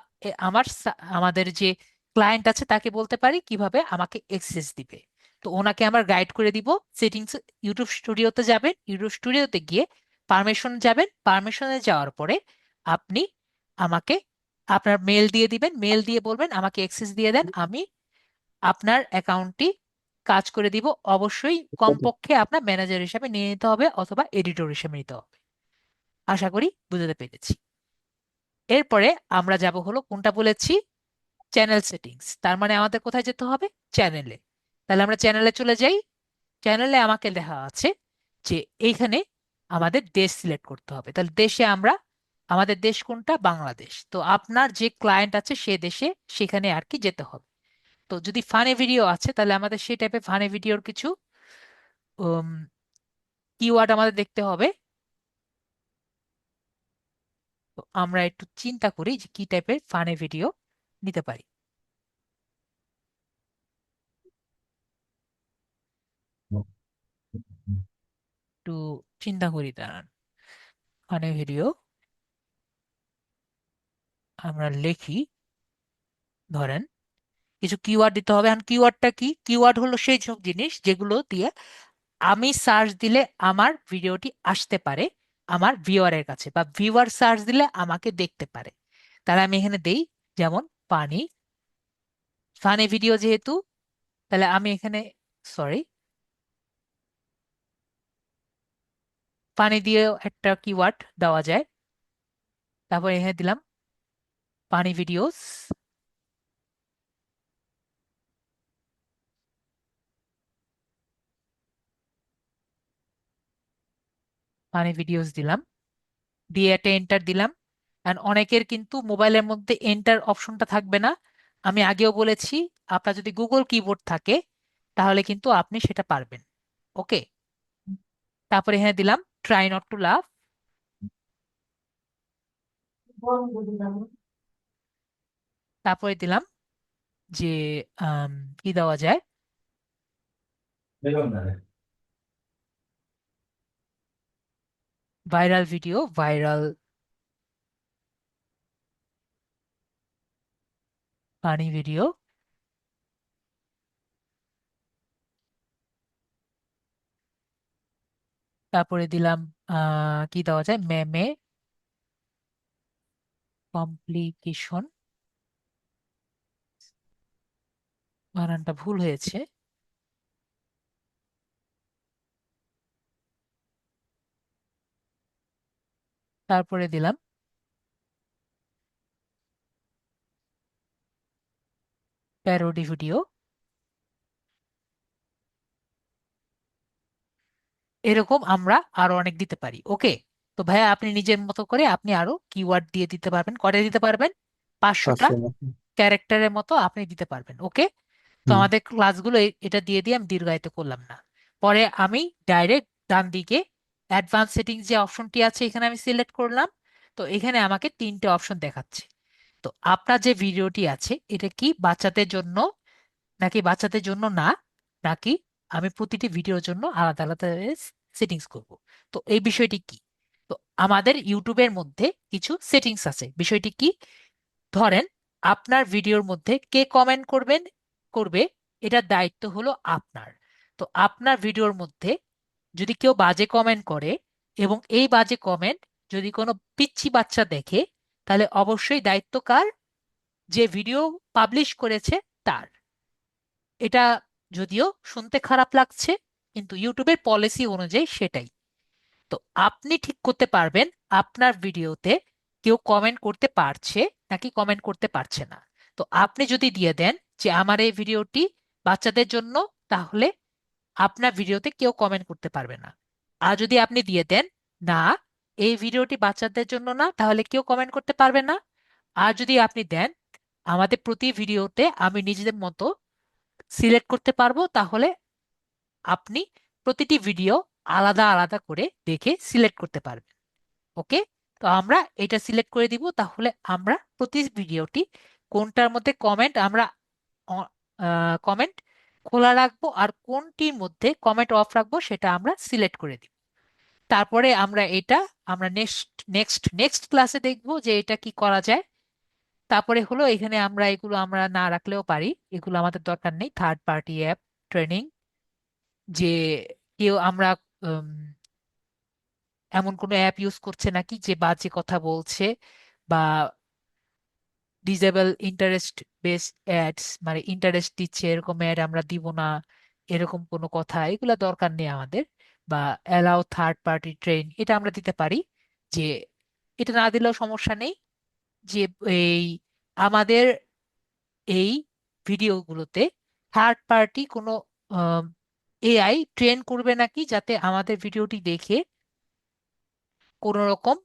আমাদের যে ক্লায়েন্ট আছে তাকে বলতে পারি কিভাবে আমাকে এক্সেস দিবে। তো ওনাকে আমার গাইড করে দিব। সেটিংস, ইউটিউব স্টুডিওতে যাবেন, ইউটিউব স্টুডিওতে গিয়ে পারমিশন যাবেন, পারমিশনে যাওয়ার পরে আপনি আমাকে আপনার মেল দিয়ে দিবেন, মেল দিয়ে বলবেন আমাকে অ্যাক্সেস দিয়ে দেন, আমি আপনার অ্যাকাউন্টটি কাজ করে দিব। অবশ্যই কমপক্ষে আপনার ম্যানেজার হিসাবে নিয়ে নিতে হবে অথবা এডিটর হিসেবে নিতে হবে। আশা করি বুঝতে পেরেছি। এরপরে আমরা যাব হলো কোনটা বলেছি, চ্যানেল সেটিংস। তার মানে আমাদের কোথায় যেতে হবে, চ্যানেলে। তাহলে আমরা চ্যানেলে চলে যাই। চ্যানেলে আমাকে দেখা আছে যে এইখানে আমাদের দেশ সিলেক্ট করতে হবে। তাহলে দেশে আমরা, আমাদের দেশ কোনটা, বাংলাদেশ। তো আপনার যে ক্লায়েন্ট আছে সে দেশে, সেখানে আর কি যেতে হবে। তো যদি ফানি ভিডিও আছে তাহলে আমাদের সেই টাইপের ফানি ভিডিওর কিছু কিওয়ার্ড আমাদের দেখতে হবে। তো আমরা একটু চিন্তা করি যে কি টাইপের ফানি ভিডিও নিতে পারি। একটু চিন্তা করি, দাঁড়ান। ফানি ভিডিও আমরা লিখি, ধরেন কিছু কিওয়ার্ড দিতে হবে। এখন কিওয়ার্ডটা কি, কিওয়ার্ড হলো সেই সব জিনিস যেগুলো দিয়ে আমি সার্চ দিলে আমার ভিডিওটি আসতে পারে আমার ভিউয়ারের কাছে, বা ভিউয়ার সার্চ দিলে আমাকে দেখতে পারে। তাহলে আমি এখানে দেই যেমন পানি, ফানি ভিডিও যেহেতু, তাহলে আমি এখানে, সরি, পানি দিয়েও একটা কিওয়ার্ড দেওয়া যায়। তারপর এখানে দিলাম পানি ভিডিওস, পানি ভিডিওস দিলাম, দিয়ে একটা এন্টার দিলাম। আর অনেকের কিন্তু মোবাইলের মধ্যে এন্টার অপশনটা থাকবে না। আমি আগেও বলেছি, আপনার যদি গুগল কিবোর্ড থাকে তাহলে কিন্তু আপনি সেটা পারবেন। ওকে। তারপরে এখানে দিলাম ট্রাই নট টু লাভ। তারপরে দিলাম যে আম, কি দেওয়া যায়, viral video, viral funny video. তারপরে দিলাম কি দেওয়া যায়, মেমে কমপ্লিকেশন, বানানটা ভুল হয়েছে। তারপরে দিলাম প্যারোডি ভিডিও। এরকম আমরা আরো অনেক দিতে পারি। ওকে। তো ভাইয়া আপনি নিজের মতো করে আপনি আরো কিওয়ার্ড দিয়ে দিতে পারবেন, করে দিতে পারবেন 500টা 500 মতো। ক্যারেক্টারের মতো আপনি দিতে পারবেন। ওকে। তো হুম। আমাদের ক্লাসগুলো এটা দিয়ে দিয়ে আমি দীর্ঘায়িত করলাম না। পরে আমি ডাইরেক্ট ডান দিকে অ্যাডভান্স সেটিংস যে অপশনটি আছে এখানে আমি সিলেক্ট করলাম। তো এখানে আমাকে 3টে অপশন দেখাচ্ছে। তো আপনার যে ভিডিওটি আছে এটা কি বাচ্চাদের জন্য নাকি বাচ্চাদের জন্য না, নাকি আমি প্রতিটি ভিডিওর জন্য আলাদা আলাদা সেটিংস করব। তো এই বিষয়টি কি, তো আমাদের ইউটিউবের মধ্যে কিছু সেটিংস আছে। বিষয়টি কি, ধরেন আপনার ভিডিওর মধ্যে কে কমেন্ট করবে এটার দায়িত্ব হলো আপনার। তো আপনার ভিডিওর মধ্যে যদি কেউ বাজে কমেন্ট করে এবং এই বাজে কমেন্ট যদি কোনো পিচ্চি বাচ্চা দেখে, তাহলে অবশ্যই দায়িত্ব কার, যে ভিডিও পাবলিশ করেছে তার। এটা যদিও শুনতে খারাপ লাগছে, কিন্তু ইউটিউবের পলিসি অনুযায়ী সেটাই। তো আপনি ঠিক করতে পারবেন আপনার ভিডিওতে কেউ কমেন্ট করতে পারছে নাকি কমেন্ট করতে পারছে না। তো আপনি যদি দিয়ে দেন যে আমার এই ভিডিওটি বাচ্চাদের জন্য, তাহলে আপনার ভিডিওতে কেউ কমেন্ট করতে পারবে না। আর যদি আপনি দিয়ে দেন না, এই ভিডিওটি বাচ্চাদের জন্য না, তাহলে কেউ কমেন্ট করতে পারবে না। আর যদি আপনি দেন আমাদের প্রতি ভিডিওতে আমি নিজেদের মতো সিলেক্ট করতে পারবো, তাহলে আপনি প্রতিটি ভিডিও আলাদা আলাদা করে দেখে সিলেক্ট করতে পারবেন। ওকে। তো আমরা এটা সিলেক্ট করে দিব। তাহলে আমরা প্রতি ভিডিওটি কোনটার মধ্যে কমেন্ট আমরা কমেন্ট খোলা রাখবো আর কোনটির মধ্যে কমেন্ট অফ রাখবো সেটা আমরা সিলেক্ট করে দিব। তারপরে আমরা নেক্সট নেক্সট নেক্সট ক্লাসে দেখবো যে এটা কি করা যায়। তারপরে হলো এখানে আমরা এগুলো আমরা না রাখলেও পারি, এগুলো আমাদের দরকার নেই। থার্ড পার্টি অ্যাপ ট্রেনিং, যে কেউ আমরা এমন কোনো অ্যাপ ইউজ করছে নাকি যে বাজে কথা বলছে, বা ডিজেবল ইন্টারেস্ট বেস অ্যাডস, মানে ইন্টারেস্ট দিচ্ছে এরকম অ্যাড আমরা দিব না, এরকম কোনো কথা এগুলা দরকার নেই আমাদের। বা অ্যালাউ থার্ড পার্টি ট্রেন, এটা আমরা দিতে পারি। যে এটা না দিলেও সমস্যা নেই, যে এই আমাদের এই ভিডিওগুলোতে থার্ড পার্টি কোনো এআই ট্রেন করবে নাকি, যাতে আমাদের ভিডিওটি দেখে কোনো রকম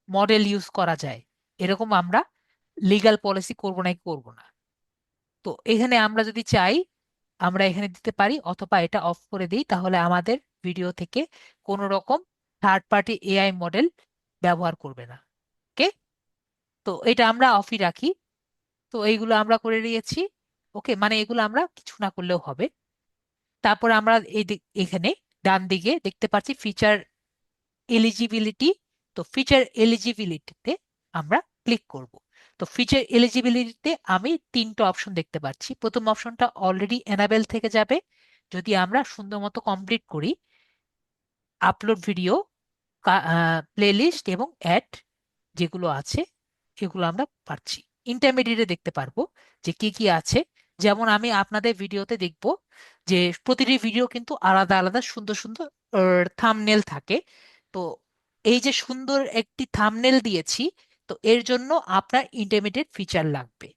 মডেল ইউজ করা যায়, এরকম আমরা লিগ্যাল পলিসি করব নাকি করব না। তো এখানে আমরা যদি চাই আমরা এখানে দিতে পারি, অথবা এটা অফ করে দিই, তাহলে আমাদের ভিডিও থেকে কোনো রকম থার্ড পার্টি এআই মডেল ব্যবহার করবে না। ওকে, তো এটা আমরা অফই রাখি। তো এইগুলো আমরা করে নিয়েছি। ওকে, মানে এগুলো আমরা কিছু না করলেও হবে। তারপর আমরা এখানে ডান দিকে দেখতে পাচ্ছি ফিচার এলিজিবিলিটি। তো ফিচার এলিজিবিলিটিতে আমরা ক্লিক করব। তো ফিচার এলিজিবিলিটিতে আমি তিনটা অপশন দেখতে পাচ্ছি। প্রথম অপশনটা অলরেডি এনাবেল থেকে যাবে যদি আমরা সুন্দর মতো কমপ্লিট করি আপলোড ভিডিও, প্লেলিস্ট এবং অ্যাড যেগুলো আছে এগুলো আমরা পাচ্ছি। ইন্টারমিডিয়েটে দেখতে পারবো যে কি কি আছে। যেমন আমি আপনাদের ভিডিওতে দেখব যে প্রতিটি ভিডিও কিন্তু আলাদা আলাদা সুন্দর সুন্দর থাম্বনেল থাকে। তো এই যে সুন্দর একটি থাম্বনেল দিয়েছি, তো এর জন্য আপনার ইন্টারমিডিয়েট ফিচার লাগবে,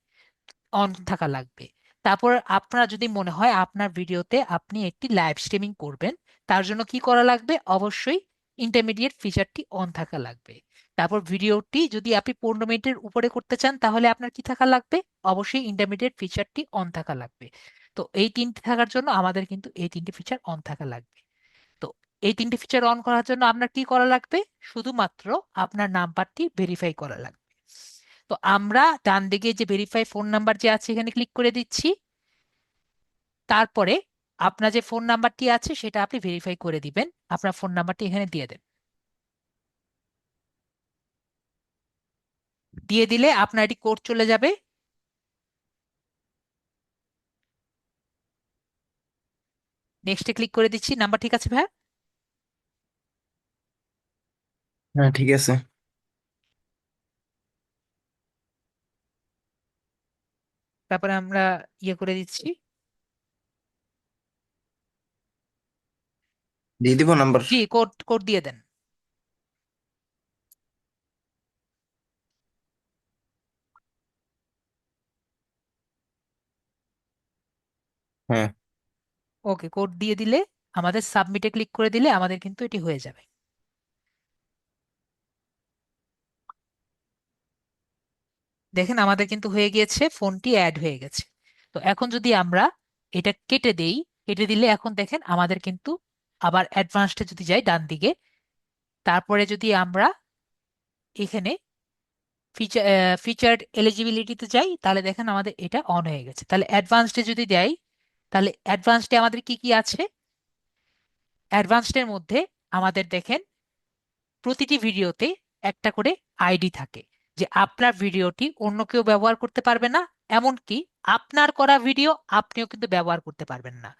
অন থাকা লাগবে। তারপর আপনার যদি মনে হয় আপনার ভিডিওতে আপনি একটি লাইভ স্ট্রিমিং করবেন, তার জন্য কি করা লাগবে? অবশ্যই ইন্টারমিডিয়েট ফিচারটি অন থাকা লাগবে। তারপর ভিডিওটি যদি আপনি 15 মিনিটের উপরে করতে চান, তাহলে আপনার কি থাকা লাগবে? অবশ্যই ইন্টারমিডিয়েট ফিচারটি অন থাকা লাগবে। তো এই তিনটি থাকার জন্য আমাদের কিন্তু এই তিনটি ফিচার অন থাকা লাগবে। তো এই তিনটি ফিচার অন করার জন্য আপনার কি করা লাগবে? শুধুমাত্র আপনার নাম্বারটি ভেরিফাই করা লাগবে। তো আমরা ডান দিকে যে ভেরিফাই ফোন নাম্বার যে আছে এখানে ক্লিক করে দিচ্ছি। তারপরে আপনার যে ফোন নাম্বারটি আছে সেটা আপনি ভেরিফাই করে দিবেন, আপনার ফোন নাম্বারটি এখানে দিয়ে দেন। দিয়ে দিলে আপনার এটি কোড চলে যাবে। নেক্সটে ক্লিক করে দিচ্ছি। নাম্বার ঠিক আছে ভাই? হ্যাঁ, ঠিক আছে। তারপরে আমরা ইয়ে করে দিচ্ছি। দিয়ে দিব নাম্বার। জি, কোড কোড দিয়ে দেন। হ্যাঁ। ওকে, কোড দিয়ে দিলে আমাদের সাবমিটে ক্লিক করে দিলে আমাদের কিন্তু এটি হয়ে যাবে। দেখেন আমাদের কিন্তু হয়ে গিয়েছে, ফোনটি অ্যাড হয়ে গেছে। তো এখন যদি আমরা এটা কেটে দেই, কেটে দিলে এখন দেখেন আমাদের কিন্তু আবার অ্যাডভান্সডে যদি যাই ডান দিকে, তারপরে যদি আমরা এখানে ফিচার্ড এলিজিবিলিটিতে যাই, তাহলে দেখেন আমাদের এটা অন হয়ে গেছে। তাহলে অ্যাডভান্সডে যদি দেয়, তাহলে অ্যাডভান্সডে আমাদের কি কি আছে? অ্যাডভান্সডের মধ্যে আমাদের দেখেন প্রতিটি ভিডিওতে একটা করে আইডি থাকে, যে আপনার ভিডিওটি অন্য কেউ ব্যবহার করতে পারবে না, এমনকি আপনার করা ভিডিও আপনিও কিন্তু ব্যবহার করতে পারবেন না।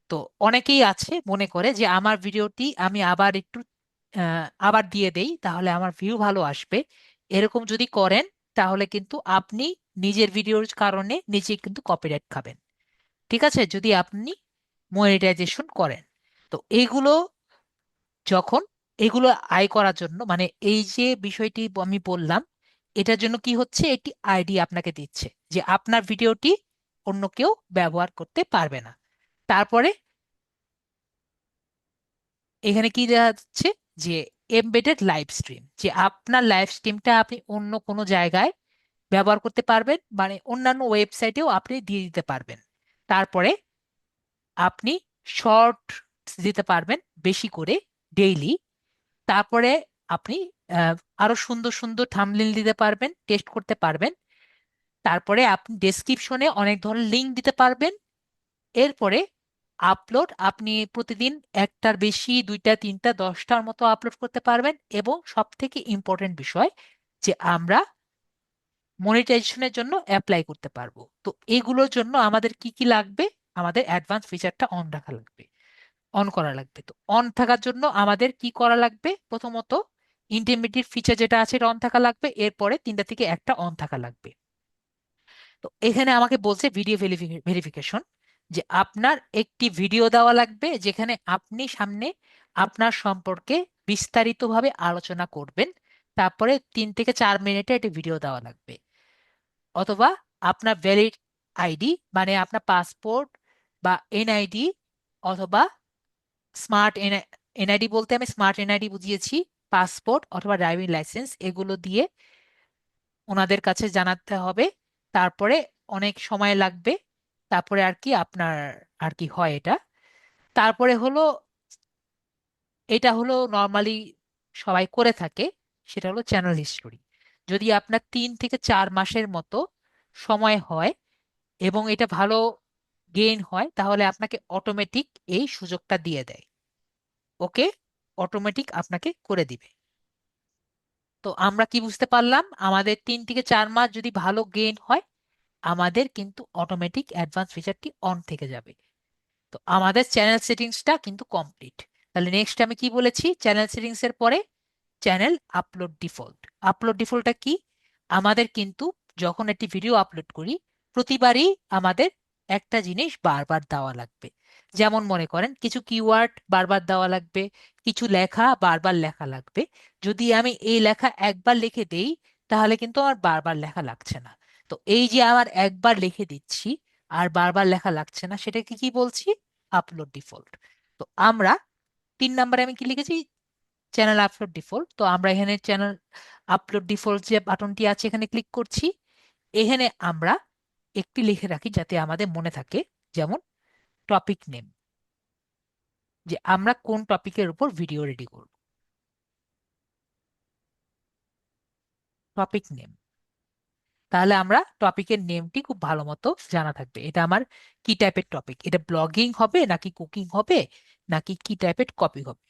তো অনেকেই আছে মনে করে যে আমার ভিডিওটি আমি আবার একটু আবার দিয়ে দেই তাহলে আমার ভিউ ভালো আসবে। এরকম যদি করেন তাহলে কিন্তু আপনি নিজের ভিডিওর কারণে নিজে কিন্তু কপিরাইট খাবেন। ঠিক আছে, যদি আপনি মনিটাইজেশন করেন। তো এইগুলো যখন এগুলো আয় করার জন্য, মানে এই যে বিষয়টি আমি বললাম, এটার জন্য কি হচ্ছে, একটি আইডি আপনাকে দিচ্ছে যে আপনার ভিডিওটি অন্য কেউ ব্যবহার করতে পারবে না। তারপরে এখানে কি দেওয়া যাচ্ছে, যে এমবেডেড লাইভ স্ট্রিম, যে আপনার লাইভ স্ট্রিমটা আপনি অন্য কোনো জায়গায় ব্যবহার করতে পারবেন, মানে অন্যান্য ওয়েবসাইটেও আপনি দিয়ে দিতে পারবেন। তারপরে আপনি শর্ট দিতে পারবেন বেশি করে ডেইলি। তারপরে আপনি আহ, আরো সুন্দর সুন্দর থাম্বনেল দিতে পারবেন, টেস্ট করতে পারবেন। তারপরে আপনি ডেসক্রিপশনে অনেক ধরনের লিঙ্ক দিতে পারবেন। এরপরে আপলোড আপনি প্রতিদিন একটার বেশি, দুইটা, তিনটা, 10টার মতো আপলোড করতে পারবেন। এবং সব থেকে ইম্পর্টেন্ট বিষয়, যে আমরা মনিটাইজেশনের জন্য অ্যাপ্লাই করতে পারবো। তো এগুলোর জন্য আমাদের কি কি লাগবে? আমাদের অ্যাডভান্স ফিচারটা অন রাখা লাগবে। অন করা লাগবে। তো অন থাকার জন্য আমাদের কি করা লাগবে? প্রথমত ইন্টারমিডিয়েট ফিচার যেটা আছে এটা অন থাকা লাগবে, এরপরে তিনটা থেকে একটা অন থাকা লাগবে। তো এখানে আমাকে বলছে ভিডিও ভেরিফিকেশন, যে আপনার একটি ভিডিও দেওয়া লাগবে যেখানে আপনি সামনে আপনার সম্পর্কে বিস্তারিতভাবে আলোচনা করবেন, তারপরে 3 থেকে 4 মিনিটে একটি ভিডিও দেওয়া লাগবে। অথবা আপনার ভ্যালিড আইডি, মানে আপনার পাসপোর্ট বা এনআইডি, অথবা স্মার্ট এনআইডি বলতে আমি স্মার্ট এনআইডি বুঝিয়েছি, পাসপোর্ট অথবা ড্রাইভিং লাইসেন্স, এগুলো দিয়ে ওনাদের কাছে জানাতে হবে। তারপরে অনেক সময় লাগবে, তারপরে আর কি আপনার আর কি হয় এটা। তারপরে হলো, এটা হলো নর্মালি সবাই করে থাকে, সেটা হলো চ্যানেল হিস্টোরি। যদি আপনার 3 থেকে 4 মাসের মতো সময় হয় এবং এটা ভালো গেইন হয়, তাহলে আপনাকে অটোমেটিক এই সুযোগটা দিয়ে দেয়। ওকে, অটোমেটিক আপনাকে করে দিবে। তো আমরা কি বুঝতে পারলাম? আমাদের 3 থেকে 4 মাস যদি ভালো গেইন হয়, আমাদের কিন্তু অটোমেটিক অ্যাডভান্স ফিচারটি অন থেকে যাবে। তো আমাদের চ্যানেল সেটিংসটা কিন্তু কমপ্লিট। তাহলে নেক্সট আমি কি বলেছি? চ্যানেল সেটিংস এর পরে চ্যানেল আপলোড ডিফল্ট। আপলোড ডিফল্টটা কি? আমাদের কিন্তু যখন একটি ভিডিও আপলোড করি, প্রতিবারই আমাদের একটা জিনিস বারবার দেওয়া লাগবে। যেমন মনে করেন কিছু কিওয়ার্ড বারবার দেওয়া লাগবে, কিছু লেখা বারবার লেখা লাগবে। যদি আমি এই লেখা একবার লিখে দেই, তাহলে কিন্তু আমার বারবার লেখা লাগছে না। তো এই যে আমার একবার লিখে দিচ্ছি আর বারবার লেখা লাগছে না, সেটাকে কি বলছি? Upload default. তো আমরা 3 নম্বরে আমি কি লিখেছি? Channel upload default. তো আমরা এখানে চ্যানেল আপলোড ডিফল্ট যে বাটনটি আছে এখানে ক্লিক করছি। এখানে আমরা একটি লিখে রাখি যাতে আমাদের মনে থাকে, যেমন টপিক নেম, যে আমরা কোন টপিকের উপর ভিডিও রেডি করব। টপিক নেম, তাহলে আমরা টপিকের নেমটি খুব ভালো মতো জানা থাকবে। এটা আমার কি টাইপের টপিক, এটা ব্লগিং হবে নাকি কুকিং হবে নাকি কি টাইপের কপি হবে,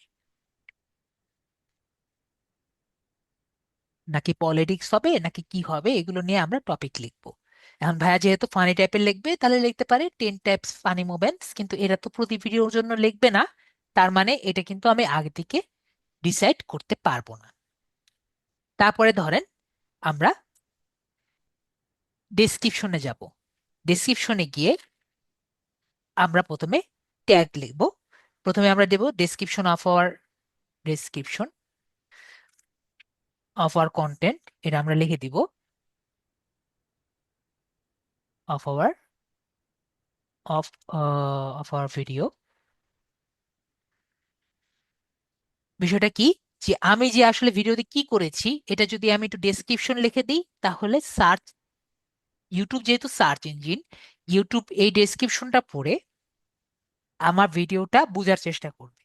নাকি পলিটিক্স হবে নাকি কি হবে, এগুলো নিয়ে আমরা টপিক লিখবো। এখন ভাইয়া যেহেতু ফানি টাইপের লিখবে, তাহলে লিখতে পারে 10 টাইপস ফানি মোমেন্টস, কিন্তু এটা তো প্রতি ভিডিওর জন্য লিখবে না। তার মানে এটা কিন্তু আমি আগে থেকে ডিসাইড করতে পারবো না। তারপরে ধরেন আমরা ডেসক্রিপশনে যাব। ডেসক্রিপশনে গিয়ে আমরা প্রথমে ট্যাগ লিখব। প্রথমে আমরা দেব description of our, description of our content, এটা আমরা লিখে দিব of our, of of our video. বিষয়টা কি? যে আমি যে আসলে ভিডিওতে কি করেছি এটা যদি আমি একটু ডেসক্রিপশন লিখে দিই, তাহলে সার্চ, ইউটিউব যেহেতু সার্চ ইঞ্জিন, ইউটিউব এই ডেসক্রিপশনটা পড়ে আমার ভিডিওটা বোঝার চেষ্টা করবে।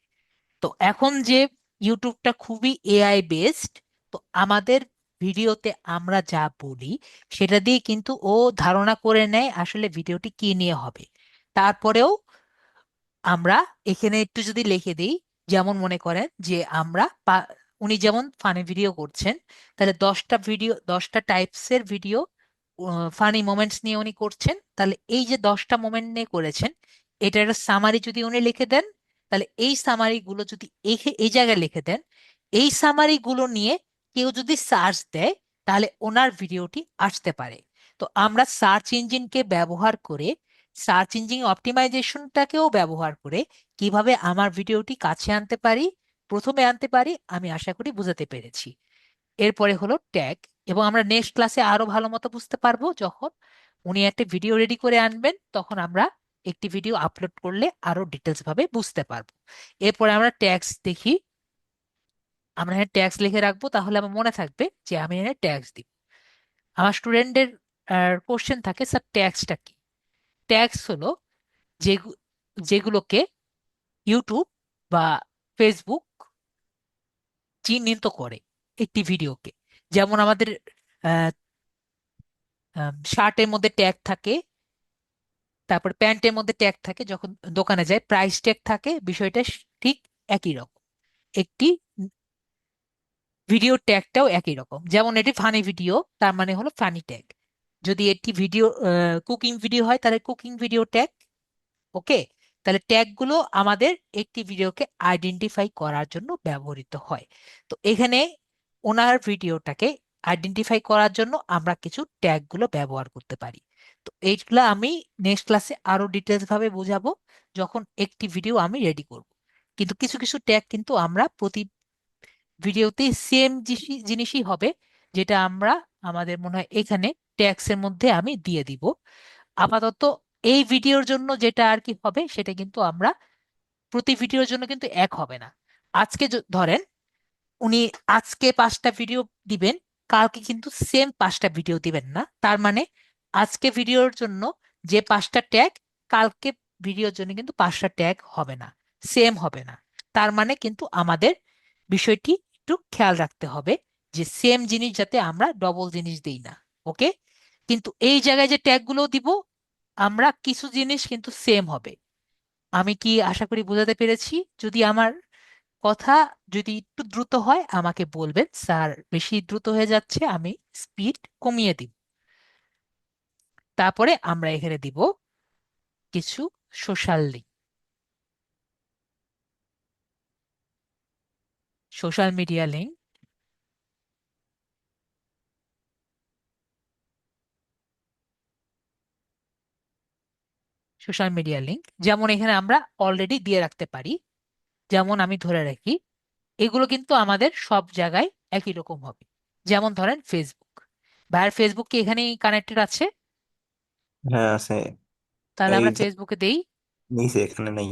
তো এখন যে ইউটিউবটা খুবই এআই বেসড, তো আমাদের ভিডিওতে আমরা যা বলি সেটা দিয়ে কিন্তু ও ধারণা করে নেয় আসলে ভিডিওটি কি নিয়ে হবে। তারপরেও আমরা এখানে একটু যদি লিখে দিই, যেমন মনে করেন যে উনি যেমন ফানি ভিডিও করছেন, তাহলে 10টা ভিডিও, 10টা টাইপসের ভিডিও ফানি মোমেন্টস নিয়ে উনি করছেন, তাহলে এই যে 10টা মোমেন্ট নিয়ে করেছেন, এটা একটা সামারি যদি উনি লিখে দেন, তাহলে এই সামারি গুলো যদি এই জায়গায় লিখে দেন, এই সামারি গুলো নিয়ে কেউ যদি সার্চ দেয়, তাহলে ওনার ভিডিওটি আসতে পারে। তো আমরা সার্চ ইঞ্জিনকে ব্যবহার করে, সার্চ ইঞ্জিন অপটিমাইজেশনটাকেও ব্যবহার করে কিভাবে আমার ভিডিওটি কাছে আনতে পারি, প্রথমে আনতে পারি, আমি আশা করি বুঝাতে পেরেছি। এরপরে হলো ট্যাগ, এবং আমরা নেক্সট ক্লাসে আরো ভালো মতো বুঝতে পারবো যখন উনি একটা ভিডিও রেডি করে আনবেন, তখন আমরা একটি ভিডিও আপলোড করলে আরো ডিটেলস ভাবে বুঝতে পারবো। এরপরে আমরা ট্যাগস দেখি। আমরা এখানে ট্যাগস লিখে রাখবো, তাহলে আমার মনে থাকবে যে আমি এখানে ট্যাগস দিব। আমার স্টুডেন্টদের কোশ্চেন থাকে, স্যার ট্যাগসটা কি? ট্যাগস হলো যেগুলোকে ইউটিউব বা ফেসবুক চিহ্নিত করে একটি ভিডিওকে। যেমন আমাদের শার্টের মধ্যে ট্যাগ থাকে, তারপর প্যান্টের মধ্যে ট্যাগ থাকে, যখন দোকানে যায় প্রাইস ট্যাগ থাকে, বিষয়টা ঠিক একই রকম। একটি ভিডিও ট্যাগটাও একই রকম। যেমন এটি ফানি ভিডিও, তার মানে হলো ফানি ট্যাগ। যদি এটি ভিডিও কুকিং ভিডিও হয়, তাহলে কুকিং ভিডিও ট্যাগ। ওকে, তাহলে ট্যাগ গুলো আমাদের একটি ভিডিওকে আইডেন্টিফাই করার জন্য ব্যবহৃত হয়। তো এখানে ওনার ভিডিওটাকে আইডেন্টিফাই করার জন্য আমরা কিছু ট্যাগ গুলো ব্যবহার করতে পারি। তো এইগুলো আমি নেক্সট ক্লাসে আরো ডিটেলস ভাবে বোঝাবো যখন একটি ভিডিও আমি রেডি করব। কিন্তু কিছু কিছু ট্যাগ কিন্তু আমরা প্রতি ভিডিওতে সেম জিনিসই হবে, যেটা আমরা আমাদের মনে হয় এখানে ট্যাগস এর মধ্যে আমি দিয়ে দিব। আপাতত এই ভিডিওর জন্য যেটা আর কি হবে সেটা কিন্তু আমরা প্রতি ভিডিওর জন্য কিন্তু এক হবে না। আজকে ধরেন উনি আজকে 5টা ভিডিও দিবেন, কালকে কিন্তু সেম 5টা ভিডিও দিবেন না। তার মানে আজকে ভিডিওর জন্য যে 5টা ট্যাগ, কালকে ভিডিওর জন্য কিন্তু 5টা ট্যাগ হবে না, সেম হবে না। তার মানে কিন্তু আমাদের বিষয়টি একটু খেয়াল রাখতে হবে যে সেম জিনিস যাতে আমরা ডবল জিনিস দেই না। ওকে, কিন্তু এই জায়গায় যে ট্যাগ গুলো দিব আমরা কিছু জিনিস কিন্তু সেম হবে। আমি কি আশা করি বোঝাতে পেরেছি? যদি আমার কথা যদি একটু দ্রুত হয় আমাকে বলবেন, স্যার বেশি দ্রুত হয়ে যাচ্ছে, আমি স্পিড কমিয়ে দিব। তারপরে আমরা এখানে দিব কিছু social link, social media link. Social media link যেমন এখানে আমরা অলরেডি দিয়ে রাখতে পারি। যেমন আমি ধরে রাখি এগুলো কিন্তু আমাদের সব জায়গায় একই রকম হবে। যেমন ধরেন ফেসবুক, ভাইয়ার ফেসবুক কি এখানেই কানেক্টেড আছে? হ্যাঁ আছে। তাহলে এই আমরা যে ফেসবুকে দেই। নিচে এখানে নাই।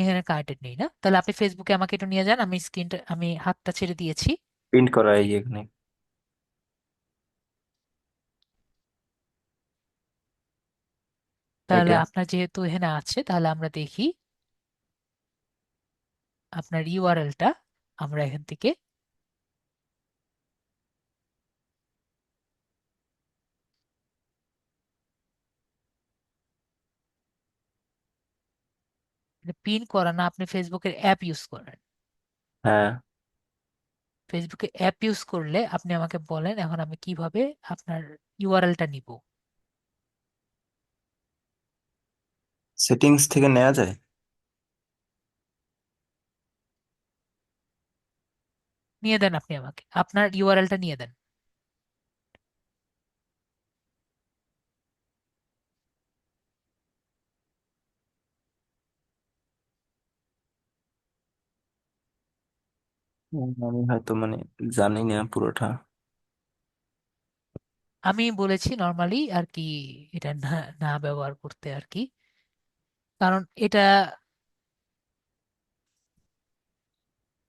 এখানে কানেক্টেড নেই না? তাহলে আপনি ফেসবুকে আমাকে একটু নিয়ে যান, আমি স্ক্রিনটা আমি হাতটা ছেড়ে দিয়েছি। প্রিন্ট করা এই যে এখানে। তাহলে এটা আপনার যেহেতু এখানে আছে তাহলে আমরা দেখি আপনার ইউআরএলটা আমরা এখান থেকে পিন করা না, আপনি ফেসবুকের অ্যাপ ইউজ করেন। হ্যাঁ, ফেসবুকে অ্যাপ ইউজ করলে আপনি আমাকে বলেন এখন আমি কিভাবে আপনার ইউআরএলটা নিব। সেটিংস থেকে নেওয়া যায়। নিয়ে দেন আপনি আমাকে আপনার ইউআরএলটা নিয়ে দেন। আমি হয়তো মানে জানি না পুরোটা। আমি বলেছি নর্মালি আর কি এটা না না ব্যবহার করতে আর কি, কারণ এটা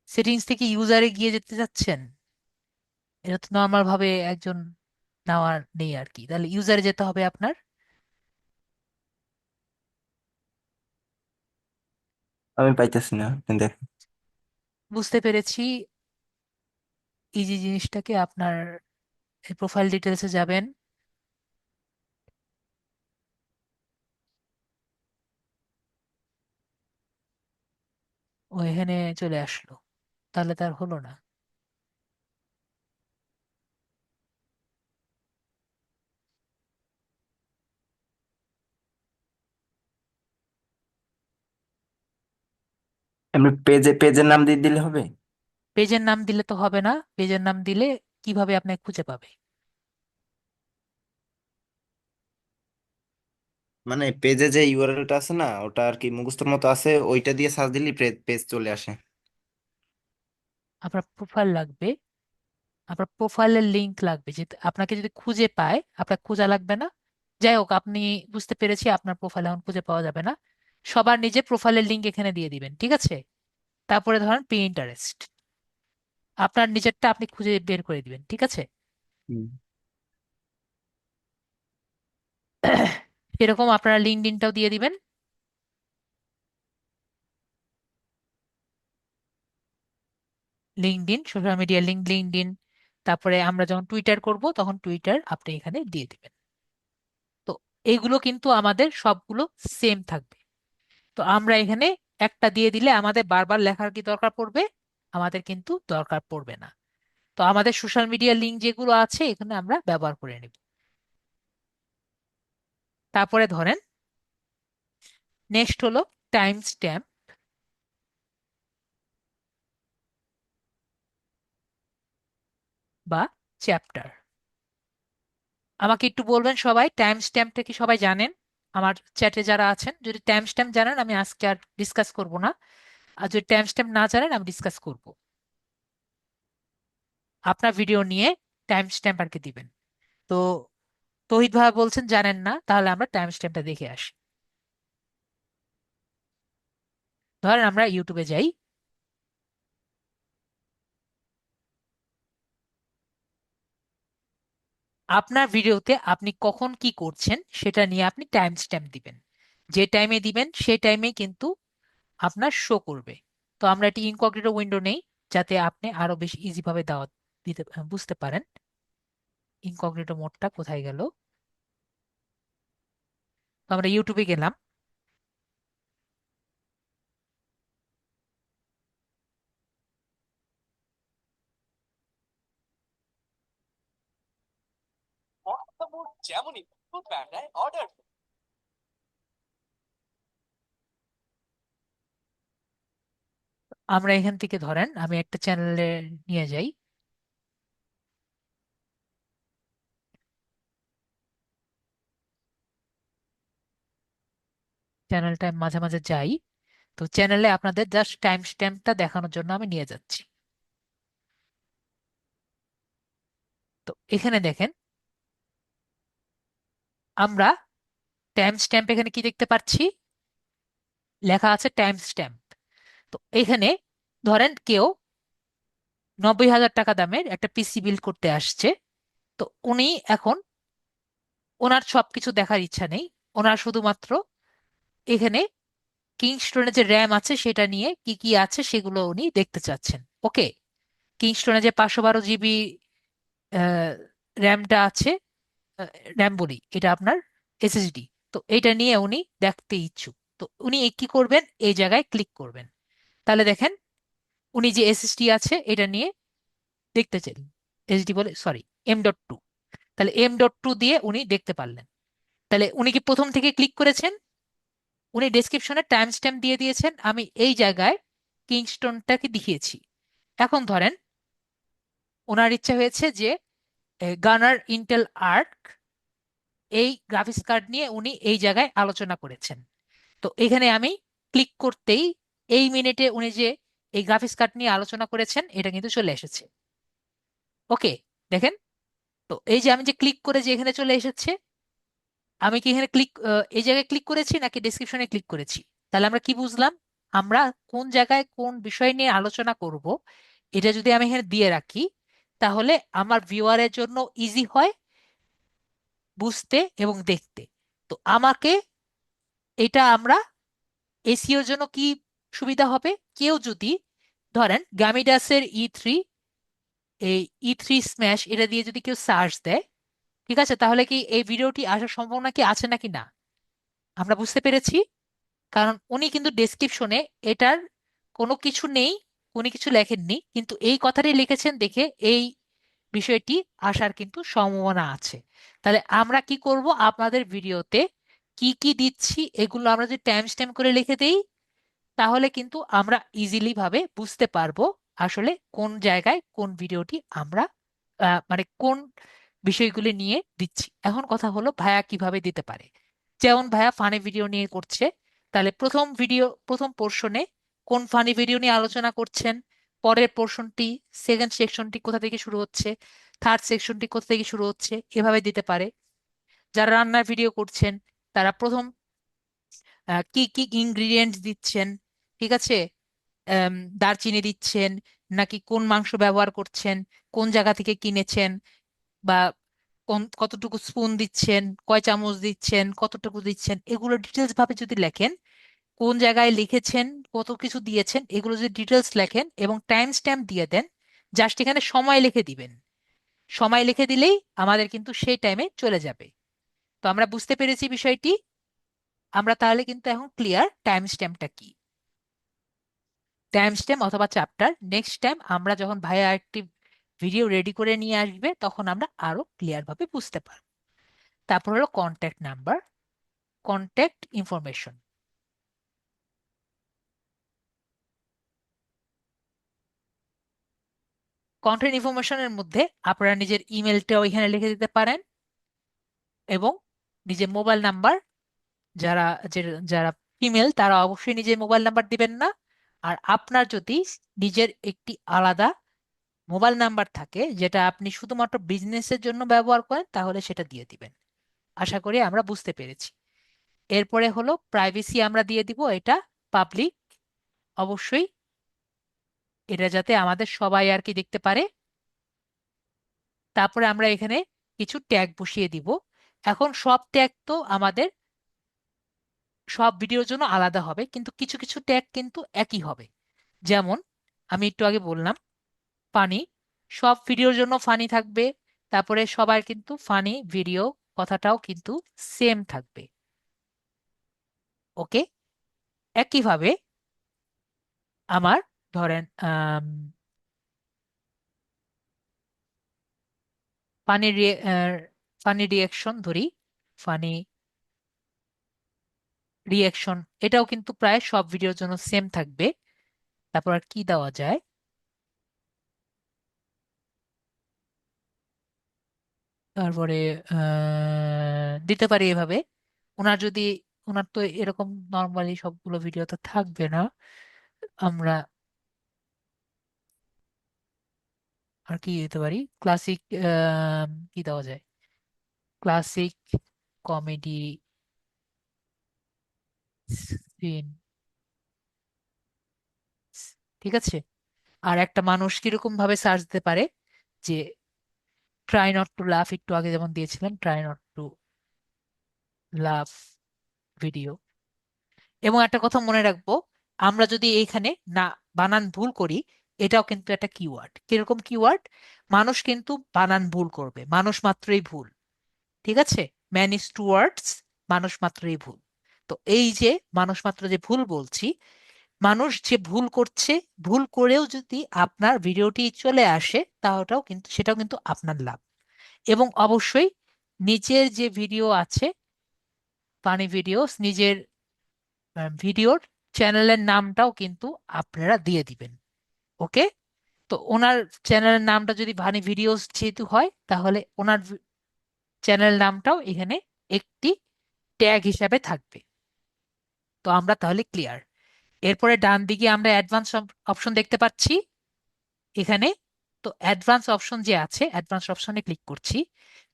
সেটিংস থেকে ইউজারে গিয়ে যেতে যাচ্ছেন, এটা তো নর্মাল ভাবে একজন নেওয়ার নেই আর কি। তাহলে ইউজারে যেতে হবে আপনার। আমি পাইতেছি না, আপনি দেখেন। বুঝতে পেরেছি। ইজি জিনিসটাকে আপনার প্রোফাইল ডিটেলসে যাবেন। ও এখানে চলে আসলো, তাহলে তার হলো না। এমনি পেজের নাম দিয়ে দিলে হবে? পেজের নাম দিলে তো হবে না, পেজের নাম দিলে কিভাবে আপনাকে খুঁজে পাবে? মানে পেজে যে ইউআরএলটা আছে না, ওটা আর কি মুখস্থর মতো আছে, ওইটা দিয়ে সার্চ দিলে পেজ চলে আসে। আপনার প্রোফাইল লাগবে, আপনার প্রোফাইলের লিংক লাগবে, যে আপনাকে যদি খুঁজে পায় আপনার খোঁজা লাগবে না। যাই হোক, আপনি বুঝতে পেরেছি আপনার প্রোফাইল এখন খুঁজে পাওয়া যাবে না। সবার নিজে প্রোফাইলের লিংক এখানে দিয়ে দিবেন, ঠিক আছে? তারপরে ধরেন পিন্টারেস্ট, আপনার নিজেরটা আপনি খুঁজে বের করে দিবেন, ঠিক আছে? হুম। সেরকম আপনারা লিঙ্কডইনটাও দিয়ে দিবেন। LinkedIn, social media link LinkedIn. তারপরে আমরা যখন টুইটার করব তখন টুইটার আপনি এখানে দিয়ে দিবেন। তো এইগুলো কিন্তু আমাদের সবগুলো সেম থাকবে। তো আমরা এখানে একটা দিয়ে দিলে আমাদের বারবার লেখার কি দরকার পড়বে? আমাদের কিন্তু দরকার পড়বে না। তো আমাদের সোশ্যাল মিডিয়া লিঙ্ক যেগুলো আছে এখানে আমরা ব্যবহার করে নেব। তারপরে ধরেন নেক্সট হলো টাইম স্ট্যাম্প বা চ্যাপ্টার। আমাকে একটু বলবেন সবাই, টাইম স্ট্যাম্পটা কি সবাই জানেন? আমার চ্যাটে যারা আছেন, যদি টাইম স্ট্যাম্প জানেন আমি আজকে আর ডিসকাস করব না, আর যদি টাইম স্ট্যাম্প না জানেন আমি ডিসকাস করব। আপনার ভিডিও নিয়ে টাইম স্ট্যাম্প আর কি দিবেন। তো তৌহিদ ভাই বলছেন জানেন না, তাহলে আমরা টাইম স্ট্যাম্পটা দেখে আসি। ধরেন আমরা ইউটিউবে যাই, আপনার ভিডিওতে আপনি কখন কি করছেন সেটা নিয়ে আপনি টাইম স্ট্যাম্প দিবেন। যে টাইমে দিবেন সেই টাইমে কিন্তু আপনার শো করবে। তো আমরা একটি ইনকগনিটো উইন্ডো নেই, যাতে আপনি আরো বেশি ইজি ভাবে দাওয়াত দিতে বুঝতে পারেন। ইনকগনিটো মোডটা কোথায় গেল? তো আমরা ইউটিউবে গেলাম। আমরা এখান থেকে ধরেন আমি একটা চ্যানেলে নিয়ে যাই, চ্যানেলটা মাঝে মাঝে যাই। তো চ্যানেলে আপনাদের জাস্ট টাইম স্ট্যাম্পটা দেখানোর জন্য আমি নিয়ে যাচ্ছি। তো এখানে দেখেন আমরা টাইম স্ট্যাম্প এখানে কি দেখতে পাচ্ছি, লেখা আছে টাইম স্ট্যাম্প। তো এখানে ধরেন কেউ 90,000 টাকা দামের একটা পিসি বিল্ড করতে আসছে। তো উনি এখন, ওনার সবকিছু দেখার ইচ্ছা নেই, ওনার শুধুমাত্র এখানে কিংস্টোনে যে র্যাম আছে সেটা নিয়ে কি কি আছে সেগুলো উনি দেখতে চাচ্ছেন। ওকে, কিংস্টোনে যে 512 জিবি র্যামটা আছে, র্যাম বলি, এটা আপনার এসএসডি। তো এটা নিয়ে উনি দেখতে ইচ্ছুক। তো উনি কি করবেন, এই জায়গায় ক্লিক করবেন। তাহলে দেখেন উনি যে এসএসডি আছে এটা নিয়ে দেখতে চান, এসডি বলে সরি, M.2। তাহলে M.2 দিয়ে উনি দেখতে পারলেন। তাহলে উনি কি প্রথম থেকে ক্লিক করেছেন? উনি ডেসক্রিপশনে টাইম স্ট্যাম্প দিয়ে দিয়েছেন, আমি এই জায়গায় কিংস্টোনটাকে দেখিয়েছি। এখন ধরেন ওনার ইচ্ছা হয়েছে যে গানার ইন্টেল আর্ক, এই গ্রাফিক্স কার্ড নিয়ে উনি এই জায়গায় আলোচনা করেছেন। তো এখানে আমি ক্লিক করতেই এই মিনিটে উনি যে এই গ্রাফিক্স কার্ড নিয়ে আলোচনা করেছেন এটা কিন্তু চলে এসেছে। ওকে, দেখেন। তো এই যে আমি যে ক্লিক করে যে এখানে চলে এসেছে, আমি কি এখানে ক্লিক, এই জায়গায় ক্লিক করেছি নাকি ডেসক্রিপশনে ক্লিক করেছি? তাহলে আমরা কি বুঝলাম, আমরা কোন জায়গায় কোন বিষয় নিয়ে আলোচনা করব এটা যদি আমি এখানে দিয়ে রাখি, তাহলে আমার ভিউয়ারের জন্য ইজি হয় বুঝতে এবং দেখতে। তো আমাকে এটা আমরা এসিওর জন্য কি সুবিধা হবে, কেউ যদি ধরেন গ্যামিডাসের E3, এই E3 স্ম্যাশ এটা দিয়ে যদি কেউ সার্চ দেয়, ঠিক আছে, তাহলে কি এই ভিডিওটি আসার সম্ভাবনা কি আছে নাকি না? আমরা বুঝতে পেরেছি। কারণ উনি কিন্তু ডেসক্রিপশনে এটার কোনো কিছু নেই, উনি কিছু লেখেননি, কিন্তু এই কথাটি লিখেছেন দেখে এই বিষয়টি আসার কিন্তু সম্ভাবনা আছে। তাহলে আমরা কি করব, আপনাদের ভিডিওতে কি কি দিচ্ছি এগুলো আমরা যদি টাইম স্ট্যাম্প করে লিখে দেই, তাহলে কিন্তু আমরা ইজিলি ভাবে বুঝতে পারবো আসলে কোন জায়গায় কোন ভিডিওটি আমরা মানে কোন বিষয়গুলি নিয়ে দিচ্ছি। এখন কথা হলো ভাইয়া কিভাবে দিতে পারে। যেমন ভাইয়া ফানি ভিডিও নিয়ে করছে, তাহলে প্রথম পোর্শনে কোন ফানি ভিডিও নিয়ে আলোচনা করছেন, পরের পোর্শনটি, সেকেন্ড সেকশনটি কোথা থেকে শুরু হচ্ছে, থার্ড সেকশনটি কোথা থেকে শুরু হচ্ছে, এভাবে দিতে পারে। যারা রান্নার ভিডিও করছেন তারা প্রথম কি কি ইনগ্রিডিয়েন্টস দিচ্ছেন, ঠিক আছে, আম, দারচিনি দিচ্ছেন নাকি কোন মাংস ব্যবহার করছেন, কোন জায়গা থেকে কিনেছেন, বা কোন কতটুকু স্পুন দিচ্ছেন, কয় চামচ দিচ্ছেন, কতটুকু দিচ্ছেন, এগুলো ডিটেলস ভাবে যদি লেখেন, কোন জায়গায় লিখেছেন, কত কিছু দিয়েছেন, এগুলো যদি ডিটেলস লেখেন এবং টাইম স্ট্যাম্প দিয়ে দেন, জাস্ট এখানে সময় লিখে দিবেন। সময় লিখে দিলেই আমাদের কিন্তু সেই টাইমে চলে যাবে। তো আমরা বুঝতে পেরেছি বিষয়টি। আমরা তাহলে কিন্তু এখন ক্লিয়ার টাইম স্ট্যাম্পটা কি। টাইম স্ট্যাম্প অথবা চ্যাপ্টার নেক্সট টাইম আমরা যখন ভাইয়া একটি ভিডিও রেডি করে নিয়ে আসবে তখন আমরা আরো ক্লিয়ার ভাবে বুঝতে পারবো। তারপর হলো contact number, contact information. Content ইনফরমেশনের মধ্যে আপনারা নিজের ইমেলটাও এখানে লিখে দিতে পারেন, এবং নিজের মোবাইল নাম্বার, যারা যারা ফিমেল তারা অবশ্যই নিজের মোবাইল নাম্বার দিবেন না। আর আপনার যদি নিজের একটি আলাদা মোবাইল নাম্বার থাকে যেটা আপনি শুধুমাত্র বিজনেসের জন্য ব্যবহার করেন, তাহলে সেটা দিয়ে দিবেন। আশা করি আমরা বুঝতে পেরেছি। এরপরে হলো প্রাইভেসি আমরা দিয়ে দিব, এটা পাবলিক অবশ্যই, এটা যাতে আমাদের সবাই আর কি দেখতে পারে। তারপরে আমরা এখানে কিছু ট্যাগ বসিয়ে দিব। এখন সব ট্যাগ তো আমাদের সব ভিডিওর জন্য আলাদা হবে, কিন্তু কিছু কিছু ট্যাগ কিন্তু একই হবে। যেমন আমি একটু আগে বললাম ফানি, সব ভিডিওর জন্য ফানি থাকবে। তারপরে সবার কিন্তু ফানি ভিডিও কথাটাও কিন্তু সেম থাকবে। ওকে, একইভাবে আমার ধরেন ফানি ফানি রিয়াকশন ধরি, ফানি রিয়াকশন এটাও কিন্তু প্রায় সব ভিডিওর জন্য সেম থাকবে। তারপর আর কি দেওয়া যায়, তারপরে দিতে পারি এভাবে। ওনার যদি, ওনার তো এরকম নর্মালি সবগুলো ভিডিও তো থাকবে না, আমরা আর কি দিতে পারি, ক্লাসিক, কি দেওয়া যায়, ক্লাসিক কমেডি সিন, ঠিক আছে। আর একটা মানুষ কিরকম ভাবে সার্চ দিতে পারে, যে ট্রাই নট টু লাফ, একটু আগে যেমন দিয়েছিলাম ট্রাই নট টু লাফ ভিডিও। এবং একটা কথা মনে রাখবো, আমরা যদি এইখানে না বানান ভুল করি, এটাও কিন্তু একটা কিওয়ার্ড। কিরকম কিওয়ার্ড? মানুষ কিন্তু বানান ভুল করবে, মানুষ মাত্রই ভুল, ঠিক আছে। ম্যান ইজ টু ওয়ার্ডস, মানুষ মাত্রই ভুল। তো এই যে মানুষ মাত্র যে ভুল বলছি, মানুষ যে ভুল করছে, ভুল করেও যদি আপনার ভিডিওটি চলে আসে, তাহলেও কিন্তু সেটাও কিন্তু আপনার লাভ। এবং অবশ্যই নিচের যে ভিডিও আছে, ফানি ভিডিওস, নিজের ভিডিওর চ্যানেলের নামটাও কিন্তু আপনারা দিয়ে দিবেন। ওকে, তো ওনার চ্যানেলের নামটা যদি ভানি ভিডিওস যেহেতু হয়, তাহলে ওনার চ্যানেল নামটাও এখানে একটি ট্যাগ হিসাবে থাকবে। তো আমরা তাহলে ক্লিয়ার। এরপরে ডান দিকে আমরা অ্যাডভান্স অপশন দেখতে পাচ্ছি এখানে। তো অ্যাডভান্স অপশন যে আছে, অ্যাডভান্স অপশনে ক্লিক করছি।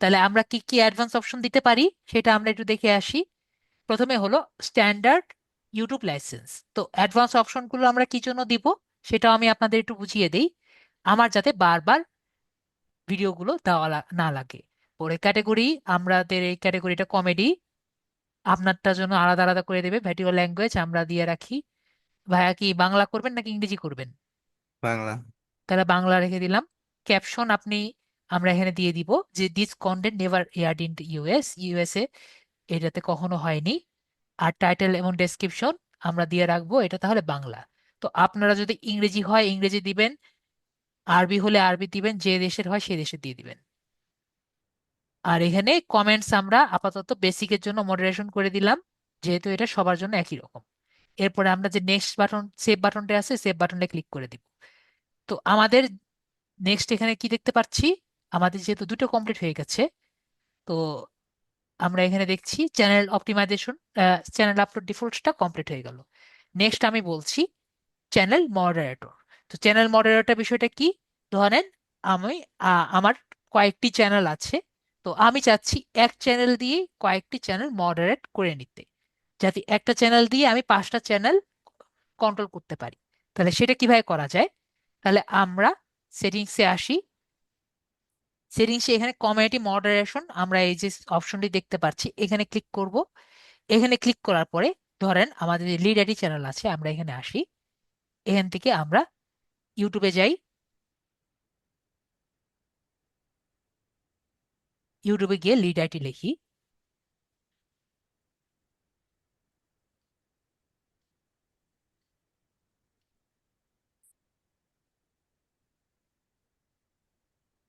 তাহলে আমরা কি কি অ্যাডভান্স অপশন দিতে পারি সেটা আমরা একটু দেখে আসি। প্রথমে হলো স্ট্যান্ডার্ড ইউটিউব লাইসেন্স। তো অ্যাডভান্স অপশনগুলো আমরা কি জন্য দিব সেটাও আমি আপনাদের একটু বুঝিয়ে দেই, আমার যাতে বারবার ভিডিওগুলো দেওয়া না লাগে। পরে ক্যাটাগরি, আমাদের এই ক্যাটাগরিটা কমেডি, আপনারটার জন্য আলাদা আলাদা করে দেবে। ভিডিও ল্যাঙ্গুয়েজ আমরা দিয়ে রাখি, ভাইয়া কি বাংলা করবেন নাকি ইংরেজি করবেন? বাংলা। তাহলে বাংলা রেখে দিলাম। ক্যাপশন আপনি, আমরা এখানে দিয়ে দিব যে this content never aired in USA, এটাতে কখনো হয়নি। আর টাইটেল এবং ডেসক্রিপশন আমরা দিয়ে রাখবো, এটা তাহলে বাংলা। তো আপনারা যদি ইংরেজি হয় ইংরেজি দিবেন, আরবি হলে আরবি দিবেন, যে দেশের হয় সে দেশে দিয়ে দিবেন। আর এখানে কমেন্টস আমরা আপাতত বেসিকের জন্য মডারেশন করে দিলাম, যেহেতু এটা সবার জন্য একই রকম। এরপরে আমরা যে নেক্সট বাটন, সেভ বাটনটা আছে, সেভ বাটনে ক্লিক করে দিব। তো আমাদের নেক্সট এখানে কি দেখতে পাচ্ছি, আমাদের যেহেতু দুটো কমপ্লিট হয়ে গেছে, তো আমরা এখানে দেখছি চ্যানেল অপটিমাইজেশন, চ্যানেল আপলোড ডিফল্টটা কমপ্লিট হয়ে গেল। নেক্সট আমি বলছি চ্যানেল মডারেটর। তো চ্যানেল মডারেটর বিষয়টা কি? ধরেন আমি, আমার কয়েকটি চ্যানেল আছে, তো আমি চাচ্ছি এক চ্যানেল দিয়ে কয়েকটি চ্যানেল মডারেট করে নিতে, যাতে একটা চ্যানেল দিয়ে আমি 5টা চ্যানেল কন্ট্রোল করতে পারি। তাহলে সেটা কিভাবে করা যায়? তাহলে আমরা সেটিংসে আসি। সেটিংসে এখানে কমিউনিটি মডারেশন, আমরা এই যে অপশনটি দেখতে পাচ্ছি এখানে ক্লিক করব। এখানে ক্লিক করার পরে ধরেন আমাদের যে লিড আইডি চ্যানেল আছে, আমরা এখানে আসি। এখান থেকে আমরা ইউটিউবে যাই, ইউটিউবে গিয়ে লিড আইডি লিখি।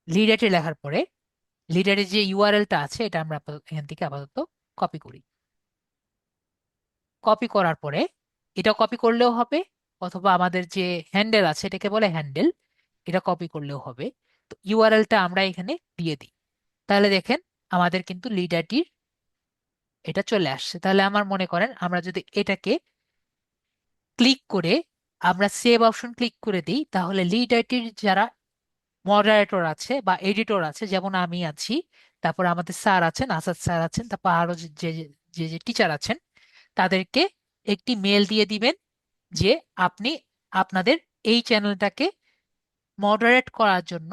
লিড আইডি লেখার পরে লিড আইডি যে ইউআরএলটা আছে, এটা আমরা এখান থেকে আপাতত কপি করি। কপি করার পরে এটা কপি করলেও হবে, অথবা আমাদের যে হ্যান্ডেল আছে, এটাকে বলে হ্যান্ডেল, এটা কপি করলেও হবে। তো ইউআরএলটা আমরা এখানে দিয়ে দিই। তাহলে দেখেন আমাদের কিন্তু লিড আইডির এটা চলে আসছে। তাহলে আমার মনে করেন আমরা যদি এটাকে ক্লিক করে আমরা সেভ অপশন ক্লিক করে দিই, তাহলে লিড আইডির যারা মডারেটর আছে বা এডিটর আছে, যেমন আমি আছি, তারপর আমাদের স্যার আছেন, আসাদ স্যার আছেন, তারপর আরো যে যে যে যে টিচার আছেন, তাদেরকে একটি মেল দিয়ে দিবেন যে আপনি আপনাদের এই চ্যানেলটাকে মডারেট করার জন্য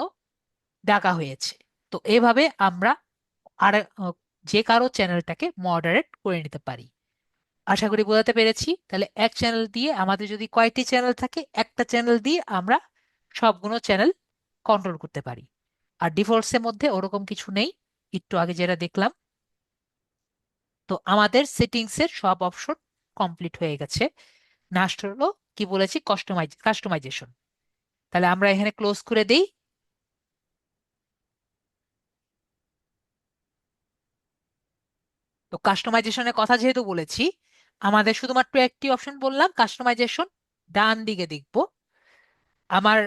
ডাকা হয়েছে। তো এভাবে আমরা আর যে কারো চ্যানেলটাকে মডারেট করে নিতে পারি। আশা করি বোঝাতে পেরেছি। তাহলে এক চ্যানেল দিয়ে আমাদের যদি কয়টি চ্যানেল থাকে, একটা চ্যানেল দিয়ে আমরা সবগুলো চ্যানেল কন্ট্রোল করতে পারি। আর ডিফল্টস এর মধ্যে ওরকম কিছু নেই, একটু আগে যেটা দেখলাম। তো আমাদের সেটিংস এর সব অপশন কমপ্লিট হয়ে গেছে। লাস্ট হলো কি বলেছি, কাস্টমাইজেশন। তাহলে আমরা এখানে ক্লোজ করে দেই। তো কাস্টমাইজেশনের কথা যেহেতু বলেছি, আমাদের শুধুমাত্র একটি অপশন বললাম কাস্টমাইজেশন। ডান দিকে দেখব, আমার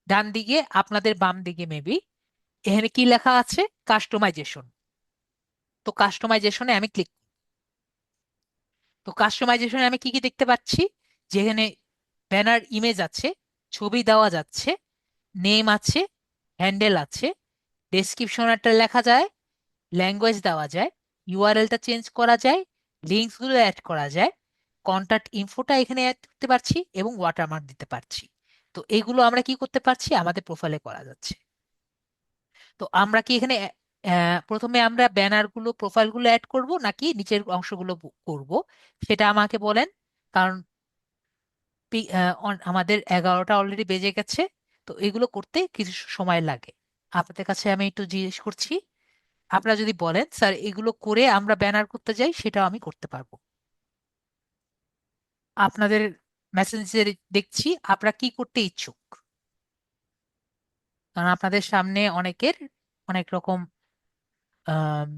ডান দিকে, আপনাদের বাম দিকে মেবি, এখানে কি লেখা আছে, কাস্টমাইজেশন। তো কাস্টমাইজেশনে আমি ক্লিক। তো কাস্টমাইজেশনে আমি কি কি দেখতে পাচ্ছি, যেখানে ব্যানার ইমেজ আছে, ছবি দেওয়া যাচ্ছে, নেম আছে, হ্যান্ডেল আছে, ডেসক্রিপশন একটা লেখা যায়, ল্যাঙ্গুয়েজ দেওয়া যায়, ইউআরএলটা চেঞ্জ করা যায়, লিঙ্কস গুলো অ্যাড করা যায়, কন্টাক্ট ইনফোটা এখানে অ্যাড করতে পারছি এবং ওয়াটারমার্ক দিতে পারছি। তো এগুলো আমরা কি করতে পারছি, আমাদের প্রোফাইলে করা যাচ্ছে। তো আমরা কি এখানে প্রথমে আমরা ব্যানার গুলো, প্রোফাইল গুলো অ্যাড করব নাকি নিচের অংশগুলো করব, সেটা আমাকে বলেন। কারণ আমাদের 11টা অলরেডি বেজে গেছে। তো এগুলো করতে কিছু সময় লাগে। আপনাদের কাছে আমি একটু জিজ্ঞেস করছি, আপনারা যদি বলেন স্যার এগুলো করে আমরা ব্যানার করতে যাই, সেটাও আমি করতে পারবো। আপনাদের মেসেঞ্জে দেখছি আপনারা কি করতে ইচ্ছুক, কারণ আপনাদের সামনে অনেকের অনেক রকম আম,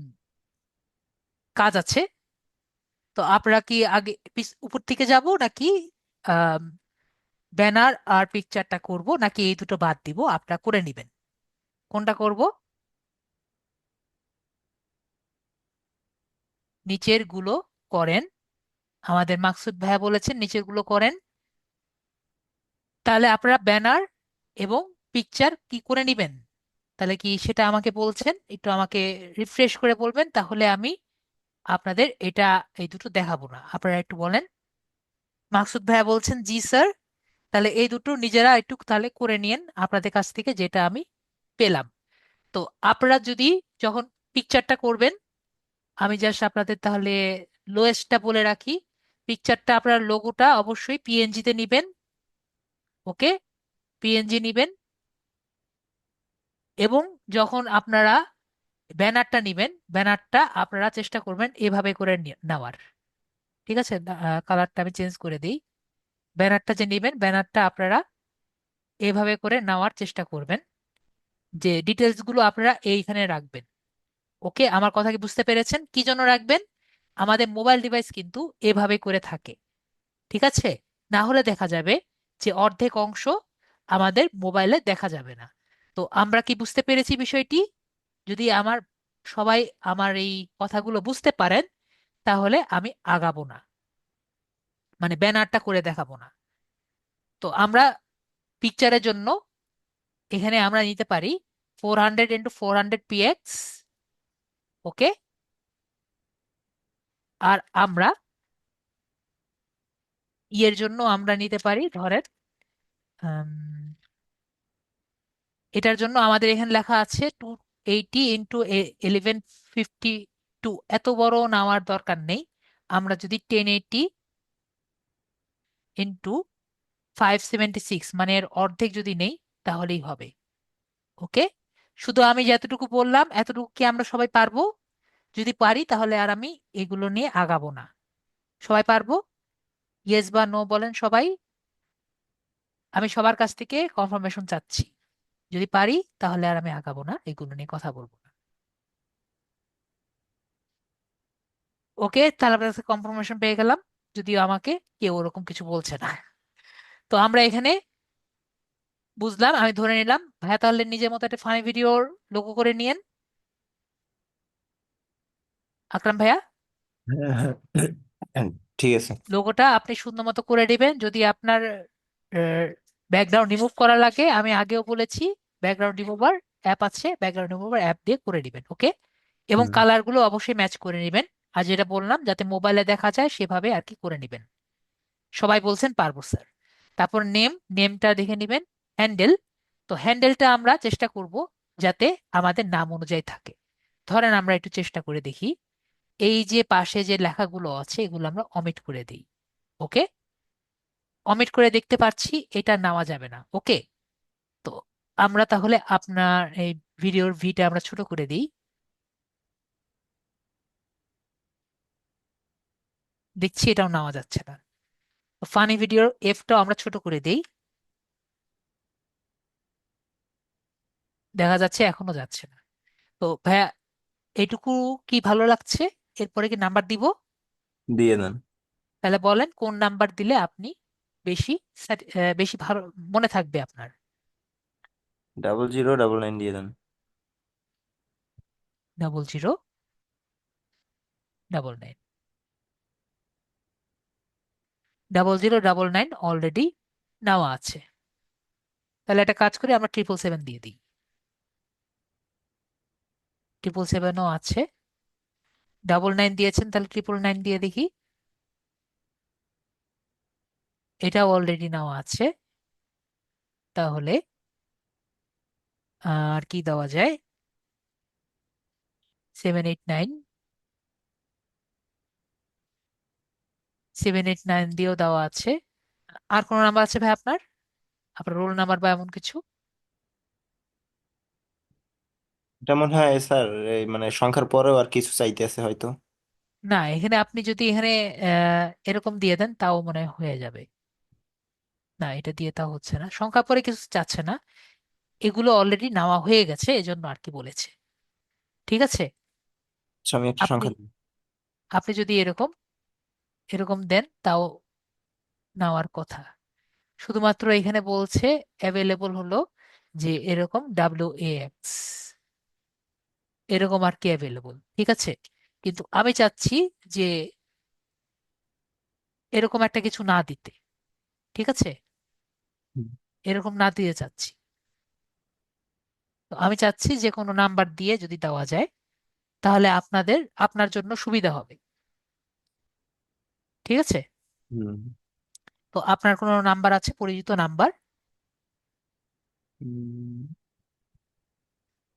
কাজ আছে। তো আপনারা কি আগে উপর থেকে যাব নাকি ব্যানার আর পিকচারটা করব, নাকি এই দুটো বাদ দিব, আপনারা করে নেবেন, কোনটা করব? নিচের গুলো করেন, আমাদের মাকসুদ ভাইয়া বলেছেন নিচের গুলো করেন। তাহলে আপনারা ব্যানার এবং পিকচার কি করে নেবেন, তাহলে কি সেটা আমাকে বলছেন, একটু আমাকে রিফ্রেশ করে বলবেন, তাহলে আমি আপনাদের এটা এই দুটো দেখাবো না। আপনারা একটু বলেন। মাকসুদ ভাইয়া বলছেন জি স্যার। তাহলে এই দুটো নিজেরা একটু তাহলে করে নিয়েন আপনাদের কাছ থেকে, যেটা আমি পেলাম। তো আপনারা যদি যখন পিকচারটা করবেন, আমি জাস্ট আপনাদের তাহলে লোয়েস্টটা বলে রাখি। পিকচারটা আপনার লোগোটা অবশ্যই পিএনজি তে নিবেন। ওকে, পিএনজি নিবেন। এবং যখন আপনারা ব্যানারটা নিবেন, ব্যানারটা আপনারা চেষ্টা করবেন এভাবে করে নেওয়ার। ঠিক আছে, কালারটা আমি চেঞ্জ করে দিই। ব্যানারটা যে নিবেন, ব্যানারটা আপনারা এভাবে করে নেওয়ার চেষ্টা করবেন, যে ডিটেলস গুলো আপনারা এইখানে রাখবেন। ওকে, আমার কথা কি বুঝতে পেরেছেন কি জন্য রাখবেন? আমাদের মোবাইল ডিভাইস কিন্তু এভাবে করে থাকে। ঠিক আছে, না হলে দেখা যাবে যে অর্ধেক অংশ আমাদের মোবাইলে দেখা যাবে না। তো আমরা কি বুঝতে পেরেছি বিষয়টি? যদি আমার সবাই আমার এই কথাগুলো বুঝতে পারেন, তাহলে আমি আগাবো না, মানে ব্যানারটা করে দেখাবো না। তো আমরা পিকচারের জন্য এখানে আমরা নিতে পারি 400x400 px। ওকে, আর আমরা ইয়ের জন্য আমরা নিতে পারি, ধরেন আম, এটার জন্য আমাদের এখানে লেখা আছে 280x1152। এত বড় নেওয়ার দরকার নেই। আমরা যদি 1080x576 মানে এর অর্ধেক যদি নেই, তাহলেই হবে। ওকে, শুধু আমি যতটুকু বললাম এতটুকু কি আমরা সবাই পারবো? যদি পারি তাহলে আর আমি এগুলো নিয়ে আগাবো না। সবাই পারবো? ইয়েস বা নো বলেন সবাই। আমি সবার কাছ থেকে কনফার্মেশন চাচ্ছি। যদি পারি তাহলে আর আমি আগাবো না, এগুলো নিয়ে কথা বলবো না। ওকে, তাহলে আপনার কাছে কনফার্মেশন পেয়ে গেলাম, যদিও আমাকে কেউ ওরকম কিছু বলছে না। তো আমরা এখানে বুঝলাম, আমি ধরে নিলাম ভাইয়া তাহলে নিজের মতো একটা ফানি ভিডিওর লোগো করে নিয়েন। আকরাম ভাইয়া, হ্যাঁ, হ্যাঁ, ঠিক আছে। লোগোটা আপনি সুন্দর মতো করে দিবেন। যদি আপনার ব্যাকগ্রাউন্ড রিমুভ করা লাগে, আমি আগেও বলেছি ব্যাকগ্রাউন্ড রিমুভার অ্যাপ আছে, ব্যাকগ্রাউন্ড রিমুভার অ্যাপ দিয়ে করে দিবেন, ওকে? এবং হুম। কালারগুলো অবশ্যই ম্যাচ করে নেবেন। আর যেটা বললাম যাতে মোবাইলে দেখা যায় সেভাবে আর কি করে নেবেন। সবাই বলছেন পারবো স্যার। তারপর নেমটা দেখে নেবেন। হ্যান্ডেল, তো হ্যান্ডেলটা আমরা চেষ্টা করব যাতে আমাদের নাম অনুযায়ী থাকে। ধরেন আমরা একটু চেষ্টা করে দেখি, এই যে পাশে যে লেখাগুলো আছে এগুলো আমরা অমিট করে দিই, ওকে? অমিট করে দেখতে পাচ্ছি এটা নেওয়া যাবে না, ওকে? তো আমরা তাহলে আপনার এই ভিডিওর ভিটা আমরা ছোট করে দিই। দেখছি এটাও নেওয়া যাচ্ছে না। ফানি ভিডিওর এফটাও আমরা ছোট করে দেই। দেখা যাচ্ছে এখনো যাচ্ছে না। তো ভাইয়া, এইটুকু কি ভালো লাগছে? এরপরে কি নাম্বার দিব? দিয়ে দেন। তাহলে বলেন কোন নাম্বার দিলে আপনি বেশি বেশি ভালো মনে থাকবে আপনার। 0099 দিয়ে দেন। 0099। 0099 অলরেডি নেওয়া আছে। তাহলে একটা কাজ করি, আমরা 777 দিয়ে দিই। 777ও আছে। 99 দিয়েছেন, তাহলে 999 দিয়ে দেখি। এটাও অলরেডি নেওয়া আছে। তাহলে আর কি দেওয়া যায়? 789। 789 দিয়েও দেওয়া আছে। আর কোনো নাম্বার আছে ভাই আপনার? আপনার রোল নাম্বার বা এমন কিছু? এটা মনে হয় স্যার এই মানে সংখ্যার পরেও আর কিছু চাইতেছে হয়তো। না, এখানে আপনি যদি এখানে এরকম দিয়ে দেন তাও মনে হয় হয়ে যাবে। না, এটা দিয়ে তাও হচ্ছে না, সংখ্যা পরে কিছু চাচ্ছে না। এগুলো অলরেডি নেওয়া হয়ে গেছে এজন্য আর কি বলেছে। ঠিক আছে। আচ্ছা, আমি একটা আপনি সংখ্যা দিই। আপনি যদি এরকম এরকম দেন তাও নেওয়ার কথা। শুধুমাত্র এখানে বলছে অ্যাভেলেবল হলো যে এরকম WAX, এরকম আর কি অ্যাভেলেবল, ঠিক আছে? কিন্তু আমি চাচ্ছি যে এরকম একটা কিছু না দিতে, ঠিক আছে? হুম। এরকম না দিয়ে চাচ্ছি। তো আমি চাচ্ছি যে কোনো নাম্বার দিয়ে যদি দেওয়া যায় তাহলে আপনার জন্য সুবিধা হবে, ঠিক আছে? হুম। তো আপনার কোনো নাম্বার আছে, পরিচিত নাম্বার, হুম।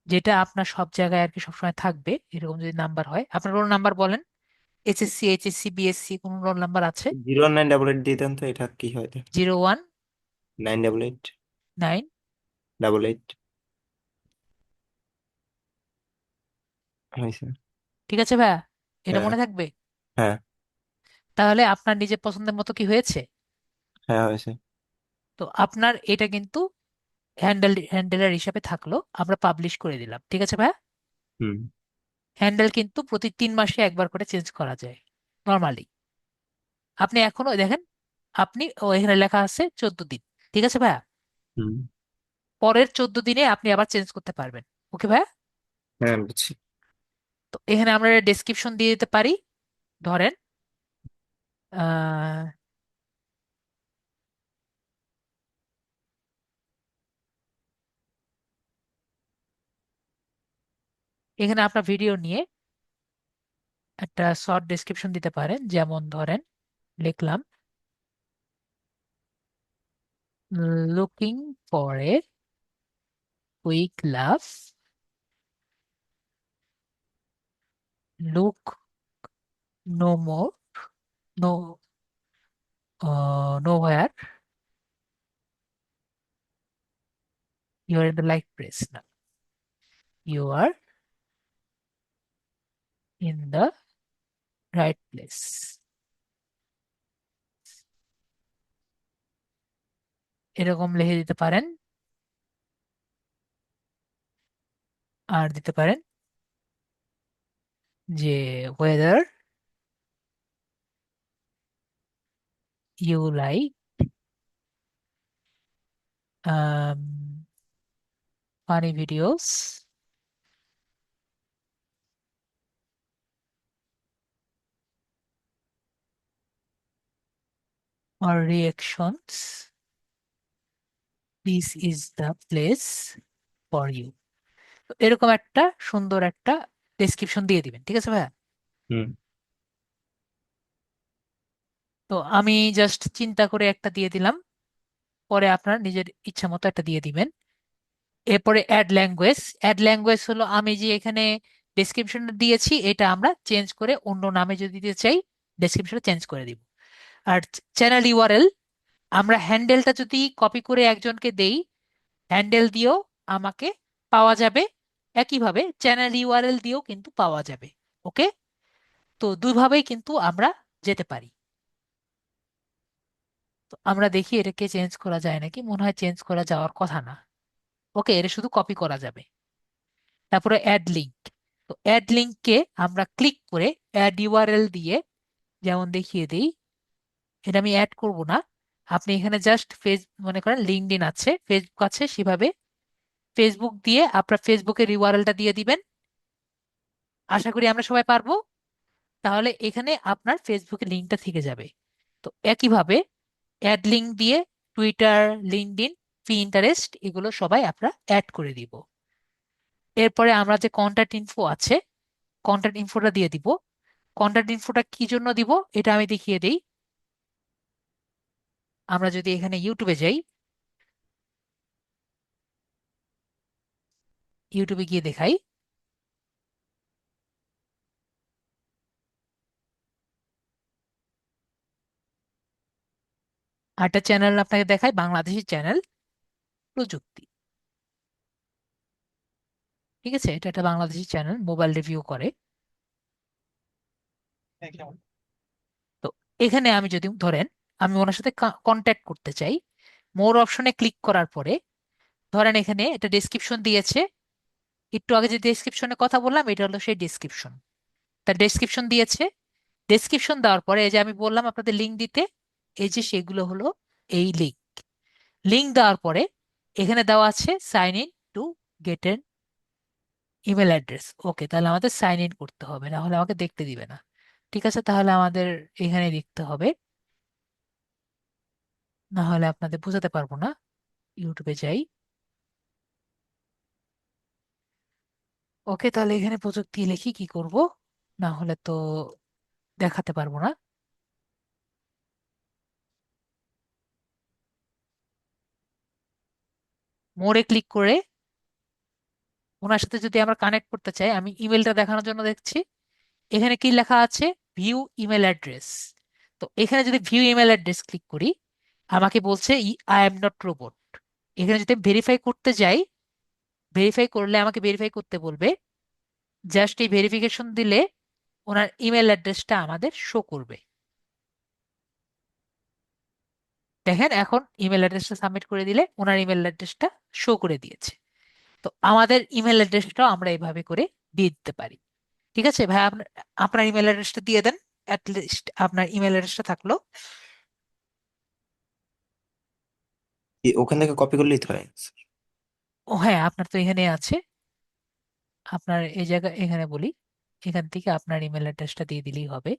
যেটা আপনার সব জায়গায় আর কি সবসময় থাকবে, এরকম যদি নাম্বার হয়? আপনার রোল নাম্বার বলেন। SSC, HSC, BSC কোন রোল নাম্বার আছে? 0988 দিয়ে দেন তো, এটা কি হয়? 988 019। 88 হয়েছে। ঠিক আছে ভাইয়া, এটা হ্যাঁ। মনে থাকবে? হ্যাঁ। তাহলে আপনার নিজের পছন্দের মতো কি হয়েছে? হ্যাঁ, হয়েছে। তো আপনার এটা কিন্তু হ্যান্ডেলার হিসাবে থাকলো, আমরা পাবলিশ করে দিলাম, ঠিক আছে ভাইয়া? হুম। হ্যান্ডেল কিন্তু প্রতি 3 মাসে একবার করে চেঞ্জ করা যায় নর্মালি। আপনি এখনো দেখেন, এখানে লেখা আছে 14 দিন, ঠিক আছে ভাইয়া? হুম। পরের 14 দিনে আপনি আবার চেঞ্জ করতে পারবেন, ওকে ভাইয়া? হ্যাঁ, বুঝছি। তো এখানে আমরা ডেসক্রিপশন দিয়ে দিতে পারি। ধরেন আহ এখানে আপনার ভিডিও নিয়ে একটা শর্ট ডেসক্রিপশন দিতে পারেন, যেমন ধরেন লিখলাম looking for a quick love, look no more, no no where, you are in the like press না, you are in the right place. এরকম লিখে দিতে পারেন। আর দিতে পারেন যে whether you like funny videos or reactions, this is the place for you. তো এরকম একটা সুন্দর একটা ডেসক্রিপশন দিয়ে দিবেন, ঠিক আছে ভাইয়া? হুম। তো আমি জাস্ট চিন্তা করে একটা দিয়ে দিলাম, পরে আপনার নিজের ইচ্ছা মতো একটা দিয়ে দিবেন। এরপরে অ্যাড ল্যাঙ্গুয়েজ। অ্যাড ল্যাঙ্গুয়েজ হলো আমি যে এখানে ডেসক্রিপশন দিয়েছি এটা আমরা চেঞ্জ করে অন্য নামে যদি দিতে চাই ডেসক্রিপশনটা চেঞ্জ করে দিব। আর চ্যানেল ইউআরএল, আমরা হ্যান্ডেলটা যদি কপি করে একজনকে দেই হ্যান্ডেল দিয়েও আমাকে পাওয়া যাবে, একইভাবে চ্যানেল ইউআরএল দিয়েও কিন্তু পাওয়া যাবে। ওকে, তো দুইভাবেই কিন্তু আমরা যেতে পারি। তো আমরা দেখি এটাকে চেঞ্জ করা যায় নাকি, মনে হয় চেঞ্জ করা যাওয়ার কথা না। ওকে, এটা শুধু কপি করা যাবে। তারপরে অ্যাড লিঙ্ক। তো অ্যাড লিঙ্ককে আমরা ক্লিক করে অ্যাড ইউআরএল দিয়ে যেমন দেখিয়ে দিই, এটা আমি অ্যাড করব না। আপনি এখানে জাস্ট মনে করেন লিঙ্কডইন আছে, ফেসবুক আছে, সেভাবে ফেসবুক দিয়ে আপনার ফেসবুকের ইউআরএলটা দিয়ে দিবেন। আশা করি আমরা সবাই পারবো। তাহলে এখানে আপনার ফেসবুকের লিঙ্কটা থেকে যাবে। তো একইভাবে অ্যাড লিঙ্ক দিয়ে টুইটার, লিঙ্কডইন, পিন্টারেস্ট এগুলো সবাই আমরা অ্যাড করে দিব। এরপরে আমরা যে কন্ট্যাক্ট ইনফো আছে কন্ট্যাক্ট ইনফোটা দিয়ে দিব। কন্ট্যাক্ট ইনফোটা কি জন্য দিব এটা আমি দেখিয়ে দিই। আমরা যদি এখানে ইউটিউবে যাই, ইউটিউবে গিয়ে দেখাই, আরেকটা চ্যানেল আপনাকে দেখাই, বাংলাদেশি চ্যানেল প্রযুক্তি। ঠিক আছে, এটা একটা বাংলাদেশি চ্যানেল, মোবাইল রিভিউ করে। তো এখানে আমি যদি ধরেন আমি ওনার সাথে কন্ট্যাক্ট করতে চাই, মোর অপশনে ক্লিক করার পরে ধরেন এখানে একটা ডেসক্রিপশন দিয়েছে। একটু আগে যে ডেসক্রিপশনে কথা বললাম এটা হলো সেই ডেসক্রিপশন। তার ডেসক্রিপশন দিয়েছে। ডেসক্রিপশন দেওয়ার পরে এই যে আমি বললাম আপনাদের লিঙ্ক দিতে, এই যে সেগুলো হলো এই লিঙ্ক। লিঙ্ক দেওয়ার পরে এখানে দেওয়া আছে sign in to get an email address. Okay, তাহলে আমাদের সাইন ইন করতে হবে, না হলে আমাকে দেখতে দিবে না। ঠিক আছে, তাহলে আমাদের এখানে লিখতে হবে, না হলে আপনাদের বোঝাতে পারবো না। ইউটিউবে যাই। ওকে, তাহলে এখানে প্রযুক্তি লিখি, কি করব, না হলে তো দেখাতে পারবো না। মোড়ে ক্লিক করে ওনার সাথে যদি আমরা কানেক্ট করতে চাই, আমি ইমেলটা দেখানোর জন্য দেখছি এখানে কি লেখা আছে, ভিউ ইমেল অ্যাড্রেস। তো এখানে যদি ভিউ ইমেল অ্যাড্রেস ক্লিক করি আমাকে বলছে আই এম নট রোবট। এখানে যদি ভেরিফাই করতে যাই, ভেরিফাই করলে আমাকে ভেরিফাই করতে বলবে। জাস্ট এই ভেরিফিকেশন দিলে ওনার ইমেল অ্যাড্রেসটা আমাদের শো করবে। দেখেন এখন ইমেল অ্যাড্রেসটা সাবমিট করে দিলে ওনার ইমেল অ্যাড্রেসটা শো করে দিয়েছে। তো আমাদের ইমেল অ্যাড্রেসটাও আমরা এইভাবে করে দিয়ে দিতে পারি। ঠিক আছে ভাই, আপনার আপনার ইমেল অ্যাড্রেসটা দিয়ে দেন। অ্যাটলিস্ট আপনার ইমেল অ্যাড্রেসটা থাকলো। ওখান থেকে কপি করলেই তো হয়। ও হ্যাঁ, আপনার তো এখানে আছে। আপনার এই জায়গা এখানে বলি, এখান থেকে আপনার ইমেল অ্যাড্রেসটা দিয়ে দিলেই হবে।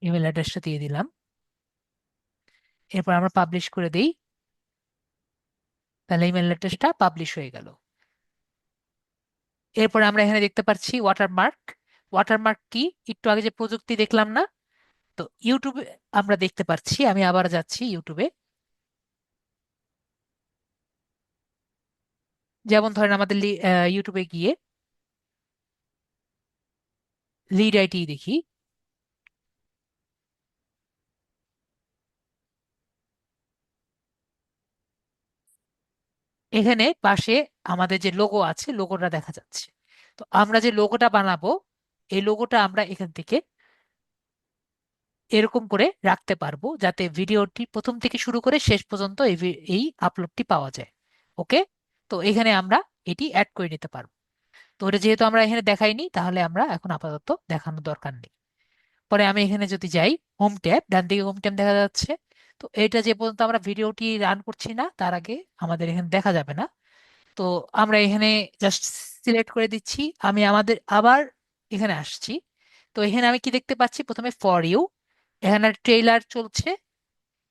ইমেল অ্যাড্রেসটা দিয়ে দিলাম। এরপর আমরা পাবলিশ করে দিই, তাহলে ইমেল অ্যাড্রেসটা পাবলিশ হয়ে গেল। এরপর আমরা এখানে দেখতে পাচ্ছি ওয়াটারমার্ক। ওয়াটারমার্ক কি, একটু আগে যে প্রযুক্তি দেখলাম না, তো ইউটিউবে আমরা দেখতে পাচ্ছি। আমি আবার যাচ্ছি ইউটিউবে। যেমন ধরেন আমাদের ইউটিউবে গিয়ে লিড আইটি দেখি। এখানে পাশে আমাদের যে লোগো আছে লোগোটা দেখা যাচ্ছে। তো আমরা যে লোগোটা বানাবো এই লোগোটা আমরা এখান থেকে এরকম করে রাখতে পারবো যাতে ভিডিওটি প্রথম থেকে শুরু করে শেষ পর্যন্ত এই আপলোডটি পাওয়া যায়। ওকে, তো এখানে আমরা এটি অ্যাড করে নিতে পারবো। তো ওটা যেহেতু আমরা এখানে দেখাইনি তাহলে আমরা এখন আপাতত দেখানোর দরকার নেই। পরে আমি এখানে যদি যাই হোম ট্যাব, ডান দিকে হোম ট্যাব দেখা যাচ্ছে। তো এটা যে পর্যন্ত আমরা ভিডিওটি রান করছি না তার আগে আমাদের এখানে দেখা যাবে না। তো আমরা এখানে জাস্ট সিলেক্ট করে দিচ্ছি। আমি আমাদের আবার এখানে আসছি। তো এখানে আমি কি দেখতে পাচ্ছি, প্রথমে ফর ইউ, এখানে ট্রেইলার চলছে,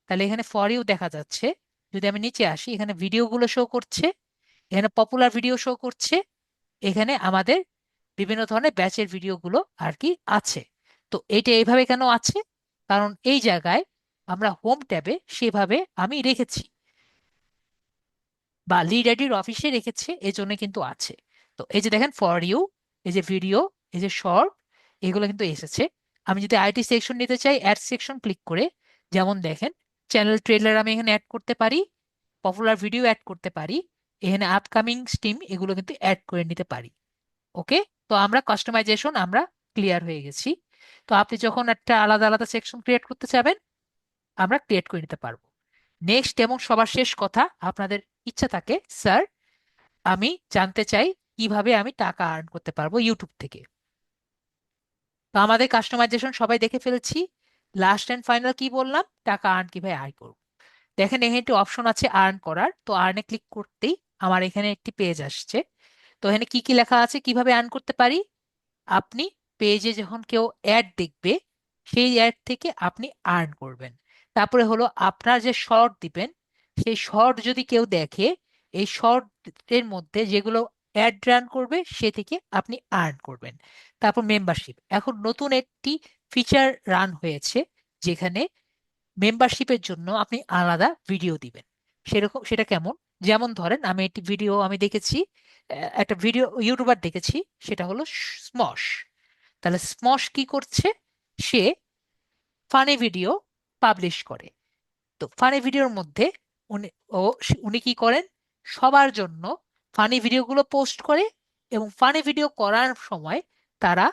তাহলে এখানে ফর ইউ দেখা যাচ্ছে। যদি আমি নিচে আসি এখানে ভিডিওগুলো শো করছে, এখানে পপুলার ভিডিও শো করছে, এখানে আমাদের বিভিন্ন ধরনের ব্যাচের ভিডিওগুলো আর কি আছে। তো এইটা এইভাবে কেন আছে, কারণ এই জায়গায় আমরা হোম ট্যাবে সেভাবে আমি রেখেছি, বা লিড এডির অফিসে রেখেছে, এই জন্য কিন্তু আছে। তো এই যে দেখেন ফর ইউ, এই যে ভিডিও, এই যে শর্ট, এগুলো কিন্তু এসেছে। আমি যদি আইটি সেকশন নিতে চাই অ্যাড সেকশন ক্লিক করে, যেমন দেখেন চ্যানেল ট্রেলার আমি এখানে অ্যাড করতে পারি, পপুলার ভিডিও অ্যাড করতে পারি, এখানে আপকামিং স্ট্রিম এগুলো কিন্তু অ্যাড করে নিতে পারি। ওকে, তো আমরা কাস্টমাইজেশন আমরা ক্লিয়ার হয়ে গেছি। তো আপনি যখন একটা আলাদা আলাদা সেকশন ক্রিয়েট করতে চাবেন আমরা ক্রিয়েট করে নিতে পারবো। নেক্সট এবং সবার শেষ কথা, আপনাদের ইচ্ছা থাকে স্যার আমি জানতে চাই কিভাবে আমি টাকা আর্ন করতে পারবো ইউটিউব থেকে। তো আমাদের কাস্টমাইজেশন সবাই দেখে ফেলেছি। লাস্ট এন্ড ফাইনাল কি বললাম, টাকা আর্ন কিভাবে আয় করব। দেখেন এখানে একটি অপশন আছে আর্ন করার, তো আর্নে ক্লিক করতেই আমার এখানে একটি পেজ আসছে। তো এখানে কি কি লেখা আছে কিভাবে আর্ন করতে পারি। আপনি পেজে যখন কেউ অ্যাড দেখবে সেই অ্যাড থেকে আপনি আর্ন করবেন। তারপরে হলো আপনার যে শর্ট দিবেন, সেই শর্ট যদি কেউ দেখে, এই শর্টের মধ্যে যেগুলো অ্যাড রান করবে সে থেকে আপনি আর্ন করবেন। তারপর মেম্বারশিপ, এখন নতুন একটি ফিচার রান হয়েছে যেখানে মেম্বারশিপের জন্য আপনি আলাদা ভিডিও দিবেন। সেরকম সেটা কেমন, যেমন ধরেন আমি একটি ভিডিও আমি দেখেছি, একটা ভিডিও ইউটিউবার দেখেছি, সেটা হলো স্মশ। তাহলে স্মশ কি করছে, সে ফানি ভিডিও পাবলিশ করে। তো ফানি ভিডিওর মধ্যে উনি উনি কি করেন, সবার জন্য ফানি ভিডিওগুলো পোস্ট করে, এবং ফানি ভিডিও করার সময় তারা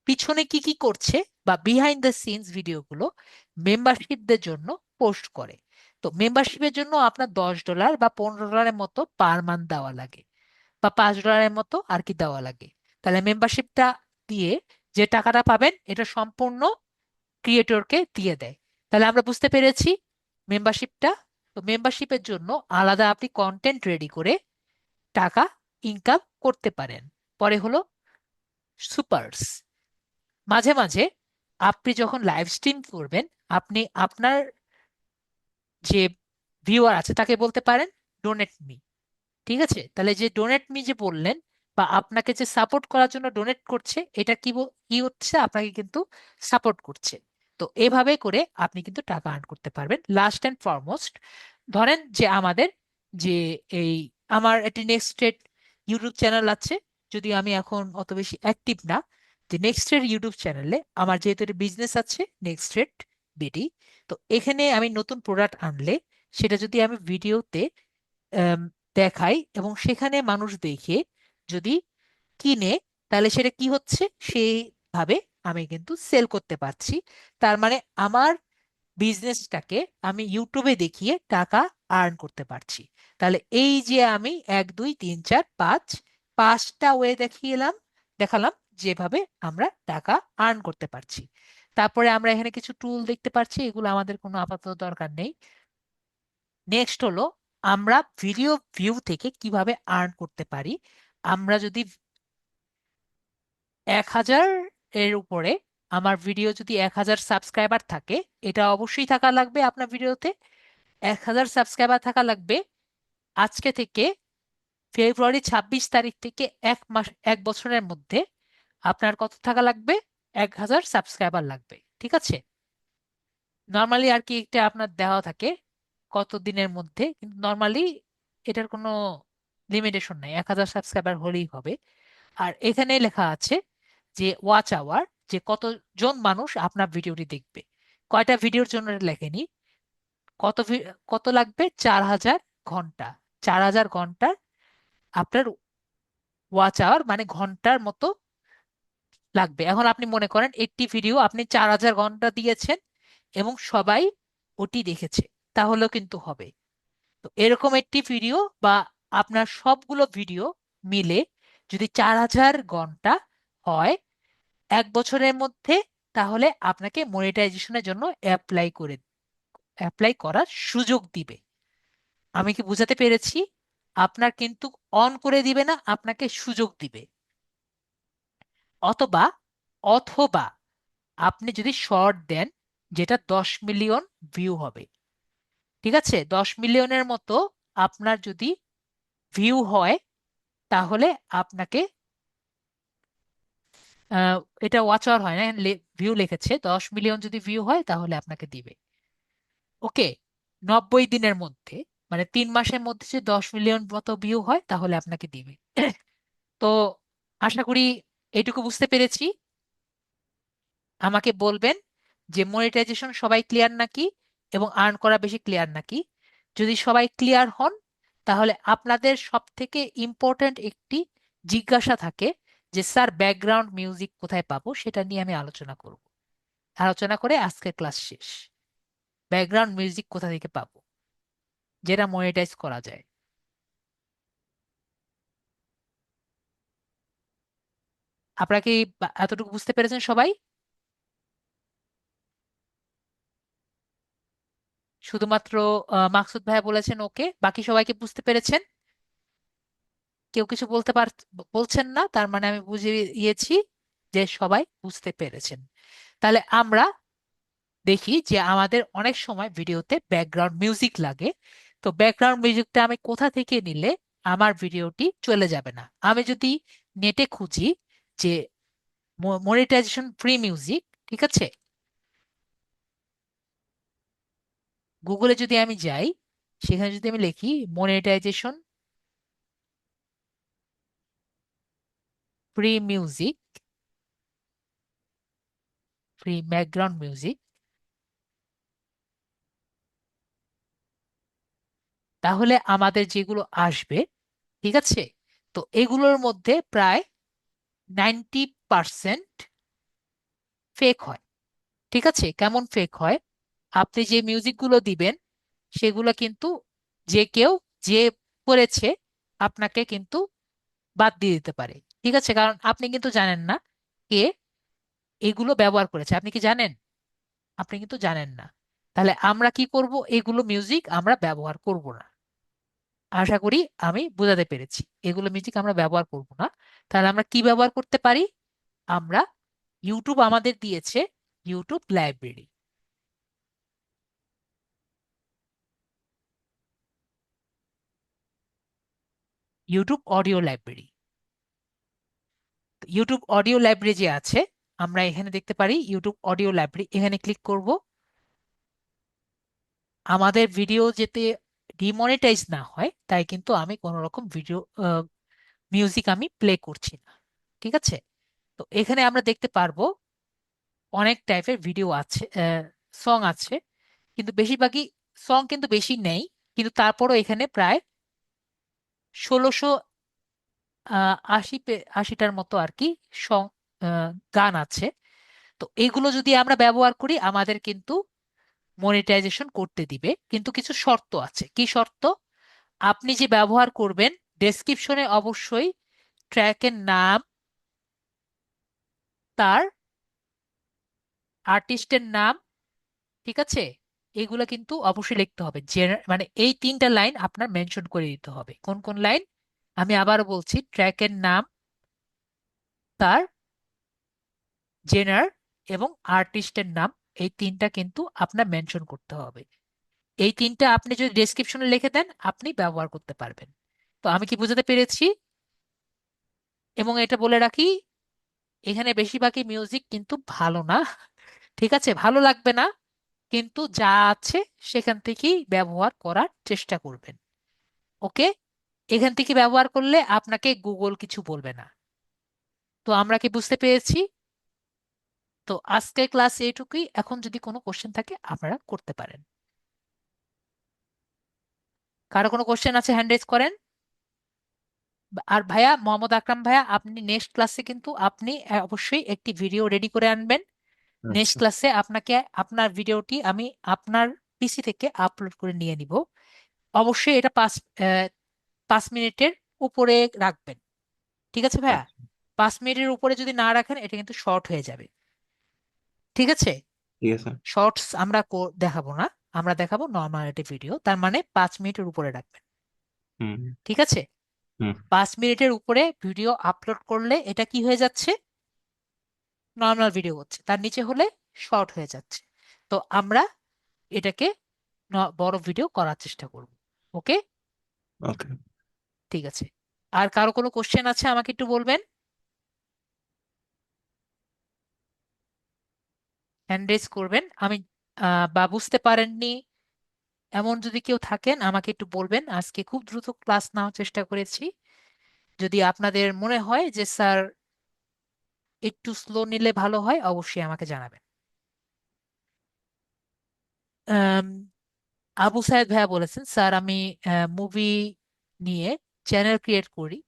পিছনে কি কি করছে বা বিহাইন্ড দ্য সিনস ভিডিওগুলো মেম্বারশিপদের জন্য পোস্ট করে। তো মেম্বারশিপের জন্য আপনার $10 বা $15 মতো পার মান্থ দেওয়া লাগে, বা $5 মতো আর কি দেওয়া লাগে। তাহলে মেম্বারশিপটা দিয়ে যে টাকাটা পাবেন এটা সম্পূর্ণ ক্রিয়েটরকে দিয়ে দেয়। তাহলে আমরা বুঝতে পেরেছি মেম্বারশিপটা। তো মেম্বারশিপের জন্য আলাদা আপনি কন্টেন্ট রেডি করে টাকা ইনকাম করতে পারেন। পরে হলো সুপারস, মাঝে মাঝে আপনি যখন লাইভ স্ট্রিম করবেন আপনি আপনার যে ভিউয়ার আছে তাকে বলতে পারেন ডোনেট মি। ঠিক আছে, তাহলে যে ডোনেট মি যে বললেন, বা আপনাকে যে সাপোর্ট করার জন্য ডোনেট করছে, এটা কি কি হচ্ছে, আপনাকে কিন্তু সাপোর্ট করছে। তো এভাবে করে আপনি কিন্তু টাকা আর্ন করতে পারবেন। লাস্ট এন্ড ফরমোস্ট, ধরেন যে আমাদের যে এই আমার একটি নেক্সটেড ইউটিউব চ্যানেল আছে, যদি আমি এখন অত বেশি অ্যাক্টিভ না, যে নেক্সটেড ইউটিউব চ্যানেলে আমার যেহেতু একটা বিজনেস আছে নেক্সটেড বিডি, তো এখানে আমি নতুন প্রোডাক্ট আনলে সেটা যদি আমি ভিডিওতে দেখাই এবং সেখানে মানুষ দেখে যদি কিনে, তাহলে সেটা কি হচ্ছে, সেইভাবে আমি কিন্তু সেল করতে পারছি। তার মানে আমার বিজনেসটাকে আমি ইউটিউবে দেখিয়ে টাকা আর্ন করতে পারছি। তাহলে এই যে আমি 1 2 3 4 5 5টা ওয়ে দেখালাম যেভাবে আমরা টাকা আর্ন করতে পারছি। তারপরে আমরা এখানে কিছু টুল দেখতে পাচ্ছি, এগুলো আমাদের কোনো আপাতত দরকার নেই। নেক্সট হলো আমরা ভিডিও ভিউ থেকে কিভাবে আর্ন করতে পারি। আমরা যদি 1000 এর উপরে, আমার ভিডিও যদি 1000 সাবস্ক্রাইবার থাকে, এটা অবশ্যই থাকা লাগবে আপনার ভিডিওতে 1000 সাবস্ক্রাইবার থাকা লাগবে। আজকে থেকে ফেব্রুয়ারি 26 তারিখ থেকে 1 মাস 1 বছরের মধ্যে আপনার কত থাকা লাগবে, 1000 সাবস্ক্রাইবার লাগবে। ঠিক আছে, নর্মালি আর কি এটা আপনার দেওয়া থাকে কত দিনের মধ্যে, কিন্তু নর্মালি এটার কোনো লিমিটেশন নাই, 1000 সাবস্ক্রাইবার হলেই হবে। আর এখানে লেখা আছে যে ওয়াচ আওয়ার, যে কতজন মানুষ আপনার ভিডিওটি দেখবে। কয়টা ভিডিওর জন্য এটা লেখেনি, কত লাগবে, 4000 ঘন্টা। 4000 ঘন্টার আপনার ওয়াচ আওয়ার মানে ঘন্টার মতো লাগবে। এখন আপনি মনে করেন একটি ভিডিও আপনি 4000 ঘন্টা দিয়েছেন এবং সবাই ওটি দেখেছে, তাহলেও কিন্তু হবে। তো এরকম একটি ভিডিও বা আপনার সবগুলো ভিডিও মিলে যদি 4000 ঘন্টা হয় 1 বছরের মধ্যে, তাহলে আপনাকে মনিটাইজেশনের জন্য অ্যাপ্লাই করার সুযোগ দিবে। আমি কি বুঝাতে পেরেছি? আপনার কিন্তু অন করে দিবে না, আপনাকে সুযোগ দিবে। অথবা অথবা আপনি যদি শর্ট দেন যেটা 10 মিলিয়ন ভিউ হবে, ঠিক আছে, 10 মিলিয়নের মতো আপনার যদি ভিউ হয়, তাহলে আপনাকে আহ, এটা ওয়াচ আওয়ার হয় না, ভিউ লিখেছে, 10 মিলিয়ন যদি ভিউ হয় তাহলে আপনাকে দিবে। ওকে, 90 দিনের মধ্যে, মানে 3 মাসের মধ্যে যদি 10 মিলিয়ন মতো ভিউ হয় তাহলে আপনাকে দিবে। তো আশা করি এইটুকু বুঝতে পেরেছি। আমাকে বলবেন যে মনিটাইজেশন সবাই ক্লিয়ার নাকি, এবং আর্ন করা বেশি ক্লিয়ার নাকি। যদি সবাই ক্লিয়ার হন, তাহলে আপনাদের সব থেকে ইম্পর্ট্যান্ট একটি জিজ্ঞাসা থাকে যে স্যার ব্যাকগ্রাউন্ড মিউজিক কোথায় পাবো, সেটা নিয়ে আমি আলোচনা করব। আলোচনা করে আজকের ক্লাস শেষ। ব্যাকগ্রাউন্ড মিউজিক কোথা থেকে পাবো যেটা মনিটাইজ করা যায়? আপনারা কি এতটুকু বুঝতে পেরেছেন সবাই? শুধুমাত্র মাকসুদ ভাইয়া বলেছেন ওকে, বাকি সবাইকে বুঝতে পেরেছেন? কেউ কিছু বলছেন না, তার মানে আমি বুঝে গিয়েছি যে সবাই বুঝতে পেরেছেন। তাহলে আমরা দেখি যে আমাদের অনেক সময় ভিডিওতে ব্যাকগ্রাউন্ড মিউজিক লাগে। তো ব্যাকগ্রাউন্ড মিউজিকটা আমি কোথা থেকে নিলে আমার ভিডিওটি চলে যাবে না? আমি যদি নেটে খুঁজি যে মনিটাইজেশন ফ্রি মিউজিক, ঠিক আছে, গুগলে যদি আমি যাই, সেখানে যদি আমি লিখি monetisation free music, free background music, তাহলে আমাদের যেগুলো আসবে, ঠিক আছে, তো এগুলোর মধ্যে প্রায় 90% ফেক হয়। ঠিক আছে, কেমন ফেক হয়? আপনি যে মিউজিকগুলো দিবেন সেগুলো কিন্তু যে কেউ, যে করেছে, আপনাকে কিন্তু বাদ দিয়ে দিতে পারে। ঠিক আছে, কারণ আপনি কিন্তু জানেন না কে এগুলো ব্যবহার করেছে। আপনি কি জানেন? আপনি কিন্তু জানেন না। তাহলে আমরা কি করব? এগুলো মিউজিক আমরা ব্যবহার করব না। আশা করি আমি বোঝাতে পেরেছি। এগুলো মিউজিক আমরা ব্যবহার করব না। তাহলে আমরা কি ব্যবহার করতে পারি? আমরা ইউটিউব আমাদের দিয়েছে YouTube library, YouTube audio library. YouTube audio library যে আছে, আমরা এখানে দেখতে পারি ইউটিউব অডিও লাইব্রেরি, এখানে ক্লিক করব। আমাদের ভিডিও যাতে ডিমনিটাইজ না হয় তাই কিন্তু আমি কোনো রকম ভিডিও মিউজিক আমি প্লে করছি না। ঠিক আছে, তো এখানে আমরা দেখতে পারবো অনেক টাইপের ভিডিও আছে, সং আছে, কিন্তু বেশিরভাগই সং কিন্তু বেশি নেই। কিন্তু তারপরও এখানে প্রায় 1600 আশিটার মতো আর কি সং গান আছে। তো এগুলো যদি আমরা ব্যবহার করি আমাদের কিন্তু মনিটাইজেশন করতে দিবে, কিন্তু কিছু শর্ত আছে। কি শর্ত? আপনি যে ব্যবহার করবেন ডেসক্রিপশনে অবশ্যই ট্র্যাকের নাম, তার আর্টিস্টের নাম, ঠিক আছে, এগুলো কিন্তু অবশ্যই লিখতে হবে। মানে এই 3টা লাইন আপনার মেনশন করে দিতে হবে। কোন কোন লাইন? আমি আবারও বলছি, ট্র্যাকের নাম, তার জেনার এবং আর্টিস্টের নাম, এই 3টা কিন্তু আপনার মেনশন করতে হবে। এই 3টা আপনি যদি ডেসক্রিপশনে লিখে দেন আপনি ব্যবহার করতে পারবেন। তো আমি কি বোঝাতে পেরেছি? এবং এটা বলে রাখি, এখানে বেশিরভাগই মিউজিক কিন্তু ভালো না। ঠিক আছে, ভালো লাগবে না, কিন্তু যা আছে সেখান থেকেই ব্যবহার করার চেষ্টা করবেন। ওকে, এখান থেকে ব্যবহার করলে আপনাকে গুগল কিছু বলবে না। তো আমরা কি বুঝতে পেরেছি? তো আজকের ক্লাস এইটুকুই। এখন যদি কোনো কোশ্চেন থাকে আপনারা করতে পারেন। কারো কোনো কোশ্চেন আছে হ্যান্ড রেজ করেন। আর ভাইয়া, মোহাম্মদ আকরাম ভাইয়া, আপনি নেক্সট ক্লাসে কিন্তু আপনি অবশ্যই একটি ভিডিও রেডি করে আনবেন। নেক্সট আচ্ছা। ক্লাসে আপনাকে আপনার ভিডিওটি আমি আপনার পিসি থেকে আপলোড করে নিয়ে নিব। অবশ্যই এটা 5 মিনিটের উপরে রাখবেন। ঠিক আছে ভাইয়া? আচ্ছা। 5 মিনিটের উপরে যদি না রাখেন এটা কিন্তু শর্ট হয়ে যাবে। ঠিক আছে? ঠিক আছে। শর্টস আমরা দেখাবো না, আমরা দেখাবো নর্মাল একটা ভিডিও, তার মানে 5 মিনিটের উপরে রাখবেন। হুম। ঠিক আছে? হুম। 5 মিনিটের উপরে ভিডিও আপলোড করলে এটা কি হয়ে যাচ্ছে? নর্মাল ভিডিও হচ্ছে, তার নিচে হলে শর্ট হয়ে যাচ্ছে। তো আমরা এটাকে বড় ভিডিও করার চেষ্টা করব। ওকে? ওকে। ঠিক আছে। আর কারো কোনো কোশ্চেন আছে আমাকে একটু বলবেন, হ্যান্ড রেজ করবেন। আমি বা বুঝতে পারেননি এমন যদি কেউ থাকেন আমাকে একটু বলবেন। আজকে খুব দ্রুত ক্লাস নেওয়ার চেষ্টা করেছি। যদি আপনাদের মনে হয় যে স্যার একটু স্লো নিলে ভালো হয়, অবশ্যই আমাকে জানাবেন। আম, আবু সায়েদ ভাইয়া বলেছেন, স্যার আমি মুভি নিয়ে চ্যানেল ক্রিয়েট করি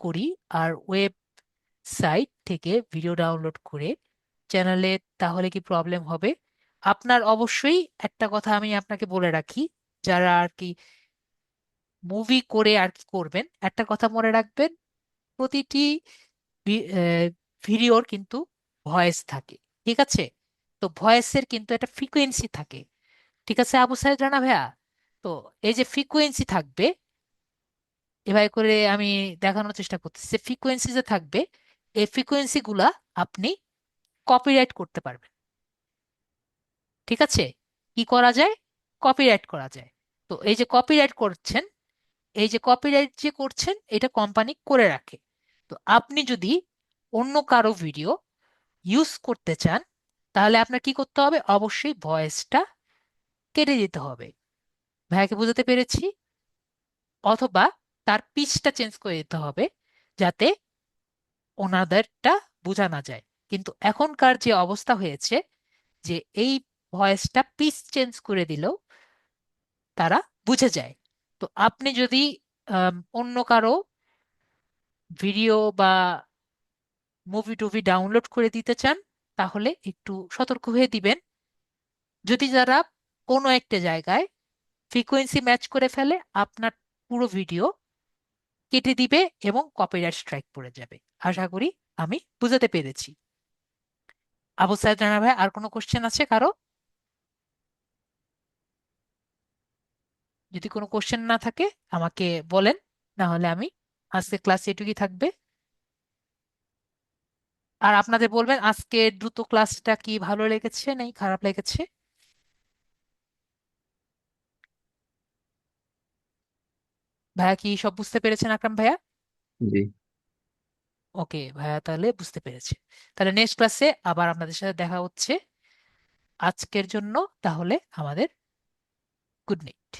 করি আর ওয়েবসাইট থেকে ভিডিও ডাউনলোড করে চ্যানেলে, তাহলে কি প্রবলেম হবে? আপনার অবশ্যই একটা কথা আমি আপনাকে বলে রাখি, যারা আর কি মুভি করে আর কি করবেন, একটা কথা মনে রাখবেন, প্রতিটি ভিডিওর কিন্তু ভয়েস থাকে। ঠিক আছে? তো ভয়েসের কিন্তু একটা ফ্রিকোয়েন্সি থাকে। ঠিক আছে আবু সাহেব রানা ভাইয়া? তো এই যে ফ্রিকোয়েন্সি থাকবে, এভাবে করে আমি দেখানোর চেষ্টা করতেছি যে ফ্রিকোয়েন্সি যে থাকবে, এই ফ্রিকোয়েন্সি গুলা আপনি কপিরাইট করতে পারবেন। ঠিক আছে? কি করা যায়? কপিরাইট করা যায়। তো এই যে কপিরাইট করছেন, এই যে কপিরাইট যে করছেন, এটা কোম্পানি করে রাখে। তো আপনি যদি অন্য কারো ভিডিও ইউজ করতে চান, তাহলে আপনার কি করতে হবে? অবশ্যই ভয়েসটা কেটে দিতে হবে। ভাইয়াকে বুঝাতে পেরেছি? অথবা তার পিচটা চেঞ্জ করে দিতে হবে, যাতে ওনাদেরটা বোঝা না যায়। কিন্তু এখনকার যে অবস্থা হয়েছে, যে এই ভয়েসটা পিচ চেঞ্জ করে দিলেও তারা বুঝে যায়। তো আপনি যদি অন্য কারো ভিডিও বা মুভি টুভি ডাউনলোড করে দিতে চান, তাহলে একটু সতর্ক হয়ে দিবেন। যদি যারা কোনো একটা জায়গায় ফ্রিকোয়েন্সি ম্যাচ করে ফেলে, আপনার পুরো ভিডিও কেটে দিবে এবং কপিরাইট স্ট্রাইক পড়ে যাবে। আশা করি আমি বুঝাতে পেরেছি। আবু সাইদ রানা ভাই, আর কোনো কোশ্চেন আছে কারো? যদি কোনো কোশ্চেন না থাকে আমাকে বলেন, না হলে আমি আজকে ক্লাস এটুকুই থাকবে। আর আপনাদের বলবেন আজকে দ্রুত ক্লাসটা কি ভালো লেগেছে নাকি খারাপ লেগেছে। ভাইয়া কি সব বুঝতে পেরেছেন আকরাম ভাইয়া? জি। ওকে ভাইয়া, তাহলে বুঝতে পেরেছে। তাহলে নেক্সট ক্লাসে আবার আপনাদের সাথে দেখা হচ্ছে। আজকের জন্য তাহলে আমাদের গুড নাইট।